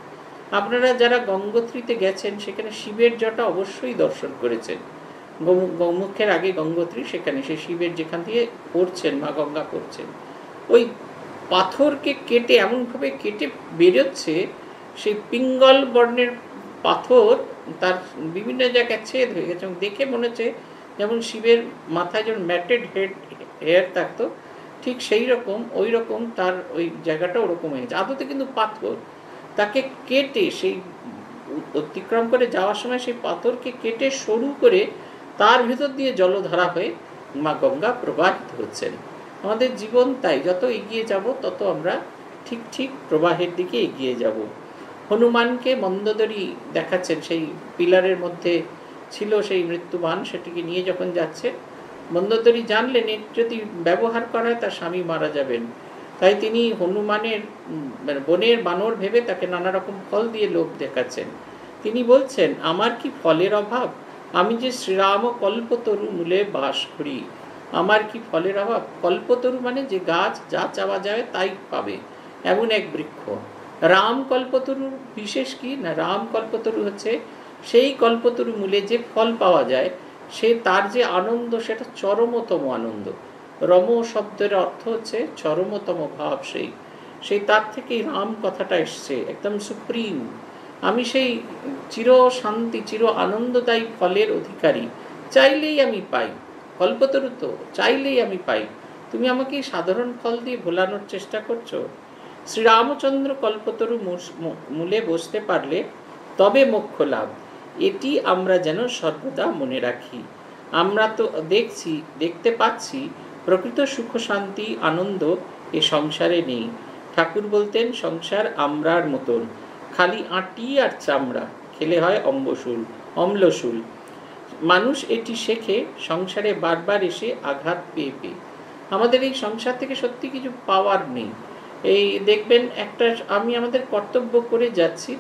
আপনারা যারা গঙ্গোত্রীতে গেছেন, সেখানে শিবের জটা অবশ্যই দর্শন করেছেন। গৌমুখের আগে গঙ্গোত্রী, সেখানে সেই শিবের যেখান দিয়ে পড়ছেন, মা গঙ্গা পড়ছেন, ওই পাথরকে কেটে এমনভাবে কেটে বেরোচ্ছে, সেই পিঙ্গল বর্ণের পাথর তার বিভিন্ন জায়গায় ছেদ হয়ে গেছে, এবং দেখে মনে হচ্ছে যেমন শিবের মাথায় যেমন ম্যাটেড হেয়ার থাকতো, ঠিক সেই রকম ওই রকম তার ওই জায়গাটা ওরকম হয়ে গেছে। আদতে কিন্তু পাথর, তাকে কেটে সেই অতিক্রম করে যাওয়ার সময় সেই পাথরকে কেটে সরু করে তার ভিতর দিয়ে জলধারা হয়ে মা গঙ্গা প্রবাহিত হচ্ছেন। আমাদের জীবন তাই, যত এগিয়ে যাব তত আমরা ঠিক ঠিক প্রবাহের দিকে এগিয়ে যাব। হনুমানকে মন্দোদরী দেখাচ্ছেন, সেই পিলারের মধ্যে ছিল সেই মৃত্যুবান, সেটিকে নিয়ে যখন যাচ্ছে, মন্দোদরী জানলেন এর যদি ব্যবহার করা তার স্বামী মারা যাবেন, তাই তিনি হনুমানের বনের বানর ভেবে তাকে নানা রকম ফল দিয়ে লোভ দেখাচ্ছেন। তিনি বলছেন, আমার কি ফলের অভাব? আমি যে শ্রীরাম কল্পতরু মূলে বাস করি, আমার কি ফলের অভাব? কল্পতরু মানে যে গাছ যা চাওয়া যায় তাই পাবে, এমন এক বৃক্ষ। রাম কল্পতরুর বিশেষ কি না, রাম কল্পতরু হচ্ছে সেই কল্পতরু মূলে যে ফল পাওয়া যায়, সে তার যে আনন্দ, সেটা চরমতম আনন্দ। রম শব্দের অর্থ হচ্ছে চরমতম ভাব, সেই তার থেকেই রাম কথাটা এসছে, একদম সুপ্রিম। আমি সেই চির শান্তি, চির আনন্দদায়ী ফলের অধিকারী, চাইলেই আমি পাই। কল্পতরু তো চাইলেই আমি পাই, তুমি আমাকে সাধারণ ফল দিয়ে ভোলানোর চেষ্টা করছো। শ্রীরামচন্দ্র কল্পতরু মূলে বসতে পারলে তবে মোক্ষ লাভ, এটি আমরা যেন সর্বদা মনে রাখি। আমরা তো দেখতে পাচ্ছি প্রকৃত সুখ শান্তি আনন্দ এ সংসারে নেই। ঠাকুর বলতেন, সংসার আমরার মতন, খালি আঁটি আর চামড়া, খেলে হয় অম্লশূল। মানুষ এটি শেখে সংসারে বারবার এসে আঘাত পেয়ে পেয়ে। আমাদের এই সংসার থেকে সত্যি কিছু পাওয়ার নেই। এই দেখবেন আমি আমাদের কর্তব্য করে যাচ্ছি,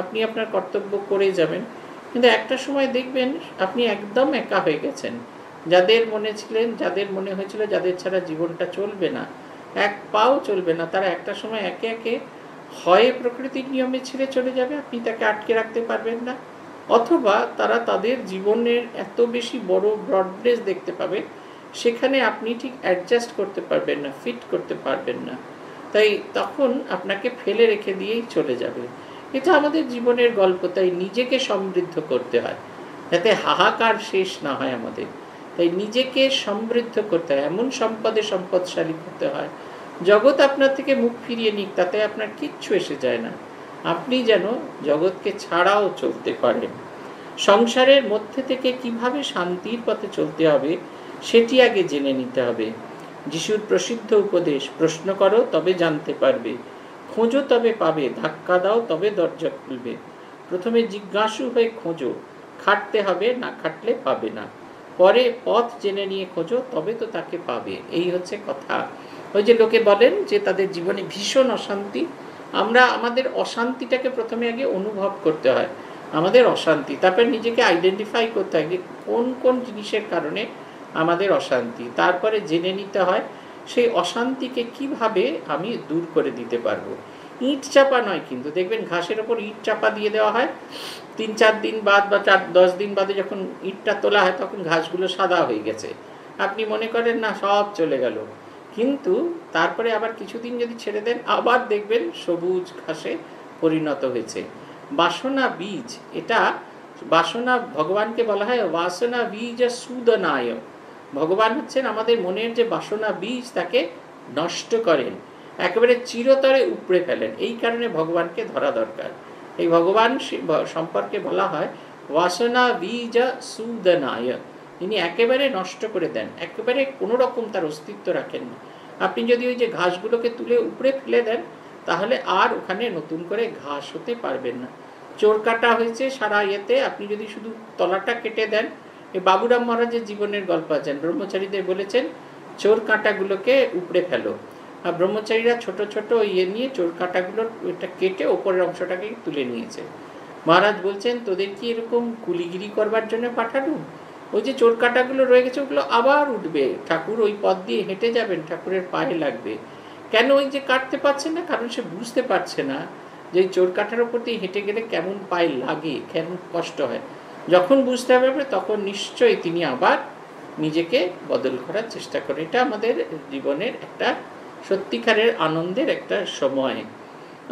আপনি আপনার কর্তব্য করে যাবেন, কিন্তু একটা সময় দেখবেন আপনি একদম একা হয়ে গেছেন। যাদের মনে হয়েছিল যাদের ছাড়া জীবনটা চলবে না, এক পাও চলবে না, তারা একটা সময় একে একে হয় প্রকৃতির নিয়মে ছেড়ে চলে যাবে, আপনি তাকে আটকে রাখতে পারবেন না, অথবা তারা তাদের জীবনের এত বেশি বড় ব্রডনেস দেখতে পাবে, সেখানে আপনি ঠিক অ্যাডজাস্ট করতে পারবেন না, ফিট করতে পারবেন না, তাই তখন আপনাকে ফেলে রেখে দিয়েই চলে যাবে। এটা আমাদের জীবনের গল্প। তাই নিজেকে সমৃদ্ধ করতে হয়, যাতে হাহাকার শেষ না হয় আমাদের। তাই নিজেকে সমৃদ্ধ করতে হয়, এমন সম্পদশালী করতে হয়, জগৎ আপনার থেকে মুখ ফিরিয়ে নিক, তাতে আপনার কিচ্ছু এসে যায় না, আপনি যেন জগৎকে ছাড়াও চলতে পারেন। সংসারের মধ্যে থেকে কিভাবে শান্তির পথে চলতে হবে সেটি আগে জেনে নিতে হবে। যিশুর প্রসিদ্ধ উপদেশ, প্রশ্ন করো তবে জানতে পারবে, খোঁজো তবে পাবে, ধাক্কা দাও তবে দরজা খুলবে। প্রথমে জিজ্ঞাসু হয়ে খোঁজো, খাটতে হবে, না খাটলে পাবে না। পরে পথ জেনে নিয়ে খোঁজো, তবে তো তাকে পাবে। এই হচ্ছে কথা। ওই যে লোকে বলেন যে তাদের জীবনে ভীষণ অশান্তি, আমাদের অশান্তিটাকে প্রথমে আগে অনুভব করতে হয়, আমাদের অশান্তি, তারপর নিজেকে আইডেন্টিফাই করতে হয় কোন কোন জিনিসের কারণে আমাদের অশান্তি, তারপরে জেনে নিতে হয় সেই অশান্তিকে কিভাবে আমি দূর করে দিতে পারবো। ইট চাপা নয়, কিন্তু দেখবেন ঘাসের ওপর ইট চাপা দিয়ে দেওয়া হয়, 3-4 দিন বাদ বা 10 দিন বাদে যখন ইটটা তোলা হয় তখন ঘাসগুলো সাদা হয়ে গেছে, আপনি মনে করেন না সব চলে গেল, কিন্তু তারপরে আবার কিছুদিন যদি ছেড়ে দেন আবার দেখবেন সবুজ ঘাসে পরিণত হয়েছে। বাসনা বীজ, এটা বাসনা ভগবানকে বলা হয় বাসনা বীজ সুদনায়। ভগবান হচ্ছেন আমাদের মনের যে বাসনা বীজ, তাকে নষ্ট করেন, একেবারে চিরতরে উপড়ে ফেলেন। এই কারণে ভগবানকে ধরা দরকার। এই ভগবান সম্পর্কে বলা হয় বাসনা বীজ সুদনায়, তিনি একেবারে নষ্ট করে দেন, একেবারে কোনো রকম তার অস্তিত্ব রাখেন না। আপনি যদি ওই যে ঘাসগুলোকে তুলে উপড়ে ফেলে দেন, তাহলে আর ওখানে নতুন করে ঘাস হতে পারবেন না। চোর কাটা হয়েছে সারা ইয়েতে, আপনি যদি শুধু তলাটা কেটে দেন, এই বাবুরাম মহারাজের জীবনের গল্প আছেন, ব্রহ্মচারীদের বলেছেন চোর কাঁটাগুলোকে উপড়ে ফেলো, আর ব্রহ্মচারীরা ছোট ছোট ইয়ে নিয়ে চোর কাঁটাগুলোর ওইটা কেটে ওপরের অংশটাকে তুলে নিয়েছে। মহারাজ বলছেন, তোদের কি এরকম কুলিগিরি করবার জন্য পাঠালুম? ওই যে চোর কাঁটাগুলো রয়ে গেছে ওগুলো আবার উঠবে, ঠাকুর ওই পথ দিয়ে হেঁটে যাবেন, ঠাকুরের পায়ে লাগবে। কেন ওই যে কাটতে পারছে না? কারণ সে বুঝতে পারছে না যে চোর কাঁটার ওপর দিয়ে হেঁটে গেলে কেমন পায়ে লাগে, কেমন কষ্ট হয়। যখন বুঝতে পারবে তখন নিশ্চয়ই তিনি আবার নিজেকে বদল করার চেষ্টা করেন। এটা আমাদের জীবনের একটা সত্যিকারের আনন্দের একটা সময়।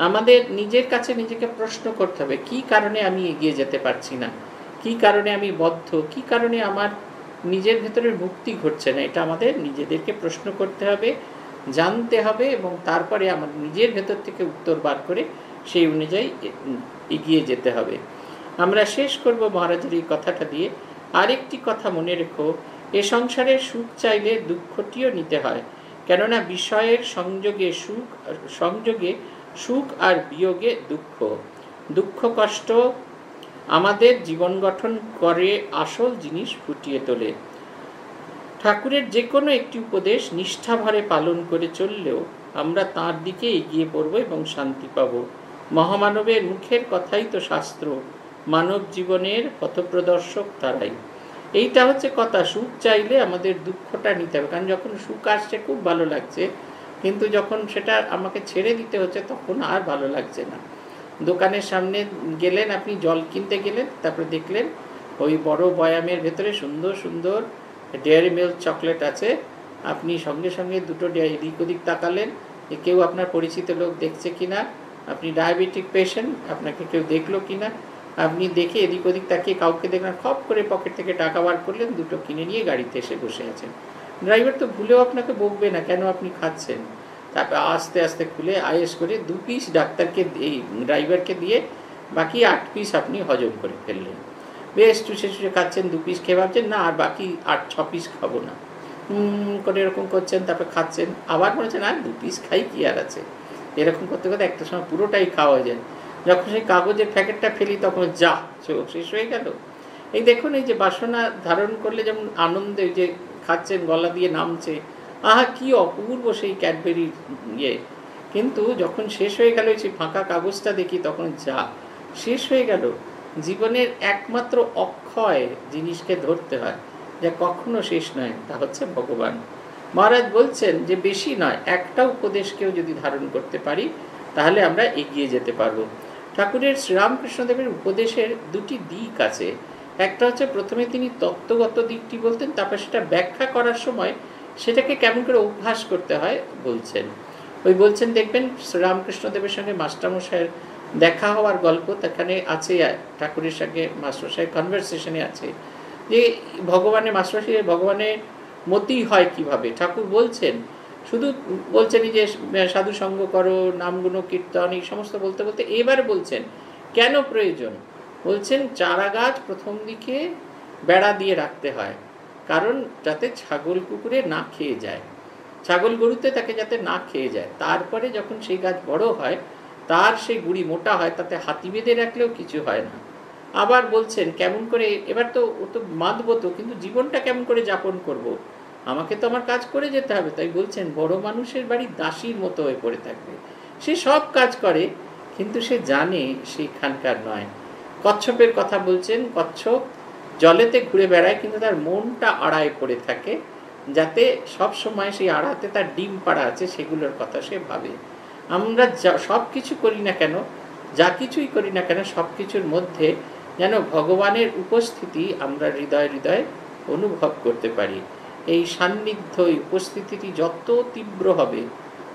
আমাদের নিজের কাছে নিজেকে প্রশ্ন করতে হবে, কি কারণে আমি এগিয়ে যেতে পারছি না, কি কারণে আমি বদ্ধ, কি কারণে আমার নিজের ভেতরের মুক্তি ঘটছে না। এটা আমাদের নিজেদেরকে প্রশ্ন করতে হবে, জানতে হবে, এবং তারপরে আমার নিজের ভেতর থেকে উত্তর বার করে সেই অনুযায়ী এগিয়ে যেতে হবে। আমরা শেষ করব মহারাজের এই কথাটা দিয়ে। আরেকটি কথা মনে রেখো, এ সংসারের সুখ চাইলে দুঃখটিও নিতে হয়, কেননা বিষয়ের সংযোগে সুখ আর বিয়োগে দুঃখ। দুঃখ কষ্ট আমাদের জীবন গঠন করে, আসল জিনিস ফুটিয়ে তোলে। ঠাকুরের যে কোনো একটি উপদেশ নিষ্ঠাভরে পালন করে চললেও আমরা তাঁর দিকে এগিয়ে পড়ব এবং শান্তি পাব। মহামানবের মুখের কথাই তো শাস্ত্র, মানব জীবনের পথপ্রদর্শক তারাই। এইটা হচ্ছে কথা। সুখ চাইলে আমাদের দুঃখটা নিতে হবে, কারণ যখন সুখ আসছে খুব ভালো লাগছে, কিন্তু যখন সেটা আমাকে ছেড়ে দিতে হচ্ছে তখন আর ভালো লাগছে না। দোকানের সামনে গেলেন, আপনি জল কিনতে গেলেন, তারপরে দেখলেন ওই বড় বয়ামের ভেতরে সুন্দর সুন্দর ডেয়ারি মিল্ক চকলেট আছে, আপনি সঙ্গে সঙ্গে দুটো এদিক ওদিক তাকালেন, কেউ আপনার পরিচিত লোক দেখছে কিনা, আপনি ডায়াবেটিক পেশেন্ট, আপনাকে কেউ দেখলো কিনা, আপনি দেখে এদিক ওদিক তাকিয়ে কাউকে দেখলেন, খপ করে পকেট থেকে টাকা বার করলেন, দুটো কিনে নিয়ে গাড়িতে এসে বসে আছেন। ড্রাইভার তো ভুলেও আপনাকে বকবে না কেন আপনি খাচ্ছেন। তারপর আস্তে আস্তে খুলে আয়েস করে 2 পিস ডাক্তারকে এই ড্রাইভারকে দিয়ে বাকি 8 পিস আপনি হজম করে ফেললেন। বেশ চুষে চুষে খাচ্ছেন, 2 পিস খেয়ে ভাবছেন না আর বাকি 8-6 পিস খাবো না, করে এরকম করছেন, তারপর খাচ্ছেন, আবার বলছেন আর 2 পিস খাই কি আর আছে। এরকম করতে করতে একটা সময় পুরোটাই খাওয়া যায়। যখন সেই কাগজের প্যাকেটটা ফেলি তখন যা শেষ হয়ে গেল। এই দেখুন, এই যে বাসনা ধারণ করলে যেমন আনন্দে যে খাচ্ছেন, গলা দিয়ে নামছে, আহা কি অপূর্ব সেই ক্যাডবেরির ইয়ে, কিন্তু যখন শেষ হয়ে গেল সেই ফাঁকা কাগজটা দেখি তখন যা শেষ হয়ে গেল। জীবনের একমাত্র অক্ষয় জিনিসকে ধরতে হয়, যা কখনো শেষ নয়, তা হচ্ছে ভগবান। মহারাজ বলছেন যে বেশি নয়, একটা উপদেশকেও যদি ধারণ করতে পারি তাহলে আমরা এগিয়ে যেতে পারবো। ঠাকুরের শ্রীরামকৃষ্ণদেবের উপদেশের 2টি দিক আছে। একটা হচ্ছে প্রথমে তিনি তত্ত্বগত দিকটি বলতেন, তারপর সেটা ব্যাখ্যা করার সময় সেটাকে কেমন করে অভ্যাস করতে হয় বলছেন। ওই বলছেন, দেখবেন শ্রীরামকৃষ্ণদেবের সঙ্গে মাস্টারমশাইয়ের দেখা হওয়ার গল্প সেখানে আছে, ঠাকুরের সঙ্গে মাস্টারমশাইয়ের কনভারসেশনে আছে যে ভগবানের মাস্টারমশাই ভগবানের মতি হয় কিভাবে। ঠাকুর বলছেন, শুধু বলছেন যে সাধু সঙ্গ করো, নামগুণ কীর্তন, এই সমস্ত বলতে বলতে এবার বলছেন কেন প্রয়োজন। বলছেন চারা গাছ প্রথম দিকে বেড়া দিয়ে রাখতে হয়, কারণ যাতে ছাগল কুকুরে না খেয়ে যায়, ছাগল গরুতে তাকে যাতে না খেয়ে যায়। তারপরে যখন সেই গাছ বড় হয়, তার সেই গুড়ি মোটা হয়, তাতে হাতি বেঁধে রাখলেও কিছু হয় না। আবার বলছেন কেমন করে, এবার তো ও তো বাঁধবো তো, কিন্তু জীবনটা কেমন করে যাপন করব, আমাকে তো আমার কাজ করে যেতে হবে। তাই বলছেন বড় মানুষের বাড়ি দাসীর মতো হয়ে পড়ে থাকবে, সে সব কাজ করে কিন্তু সে জানে সেইখানকার নয়। কচ্ছপের কথা বলছেন, কচ্ছপ জলেতে ঘুরে বেড়ায় কিন্তু তার মনটা আড়ায় পড়ে থাকে, যাতে সব সময় সেই আড়াতে তার ডিম পাড়া আছে সেগুলোর কথা সে ভাবে। আমরা সব কিছু করি না কেন, যা কিছুই করি না কেন, সব কিছুর মধ্যে যেন ভগবানের উপস্থিতি আমরা হৃদয় হৃদয় অনুভব করতে পারি। এই সান্নিধ্য, এই উপস্থিতিটি যত তীব্র হবে,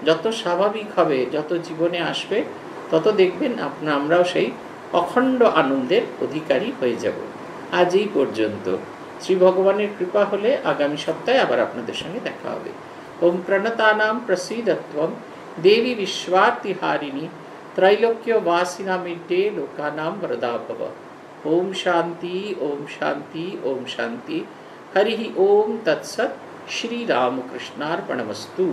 যত স্বাভাবিক হবে, যত জীবনে আসবে, তত দেখবেন আমরাও সেই অখণ্ড আনন্দের অধিকারী হয়ে যাব। আজ এই পর্যন্ত। শ্রী ভগবানের কৃপা হলে আগামী সপ্তাহে আবার আপনাদের সঙ্গে দেখা হবে। ওম প্রণতানাং প্রসীদত্বম দেবী বিশ্বার্তিহারিণী त्रैलोक्य वासिनामिड्डे लोकानां वरदा भव। ओम शांति ओम शांति ओम शांति। हरि ओम तत्सत्। श्री रामकृष्णार्पणमस्तु।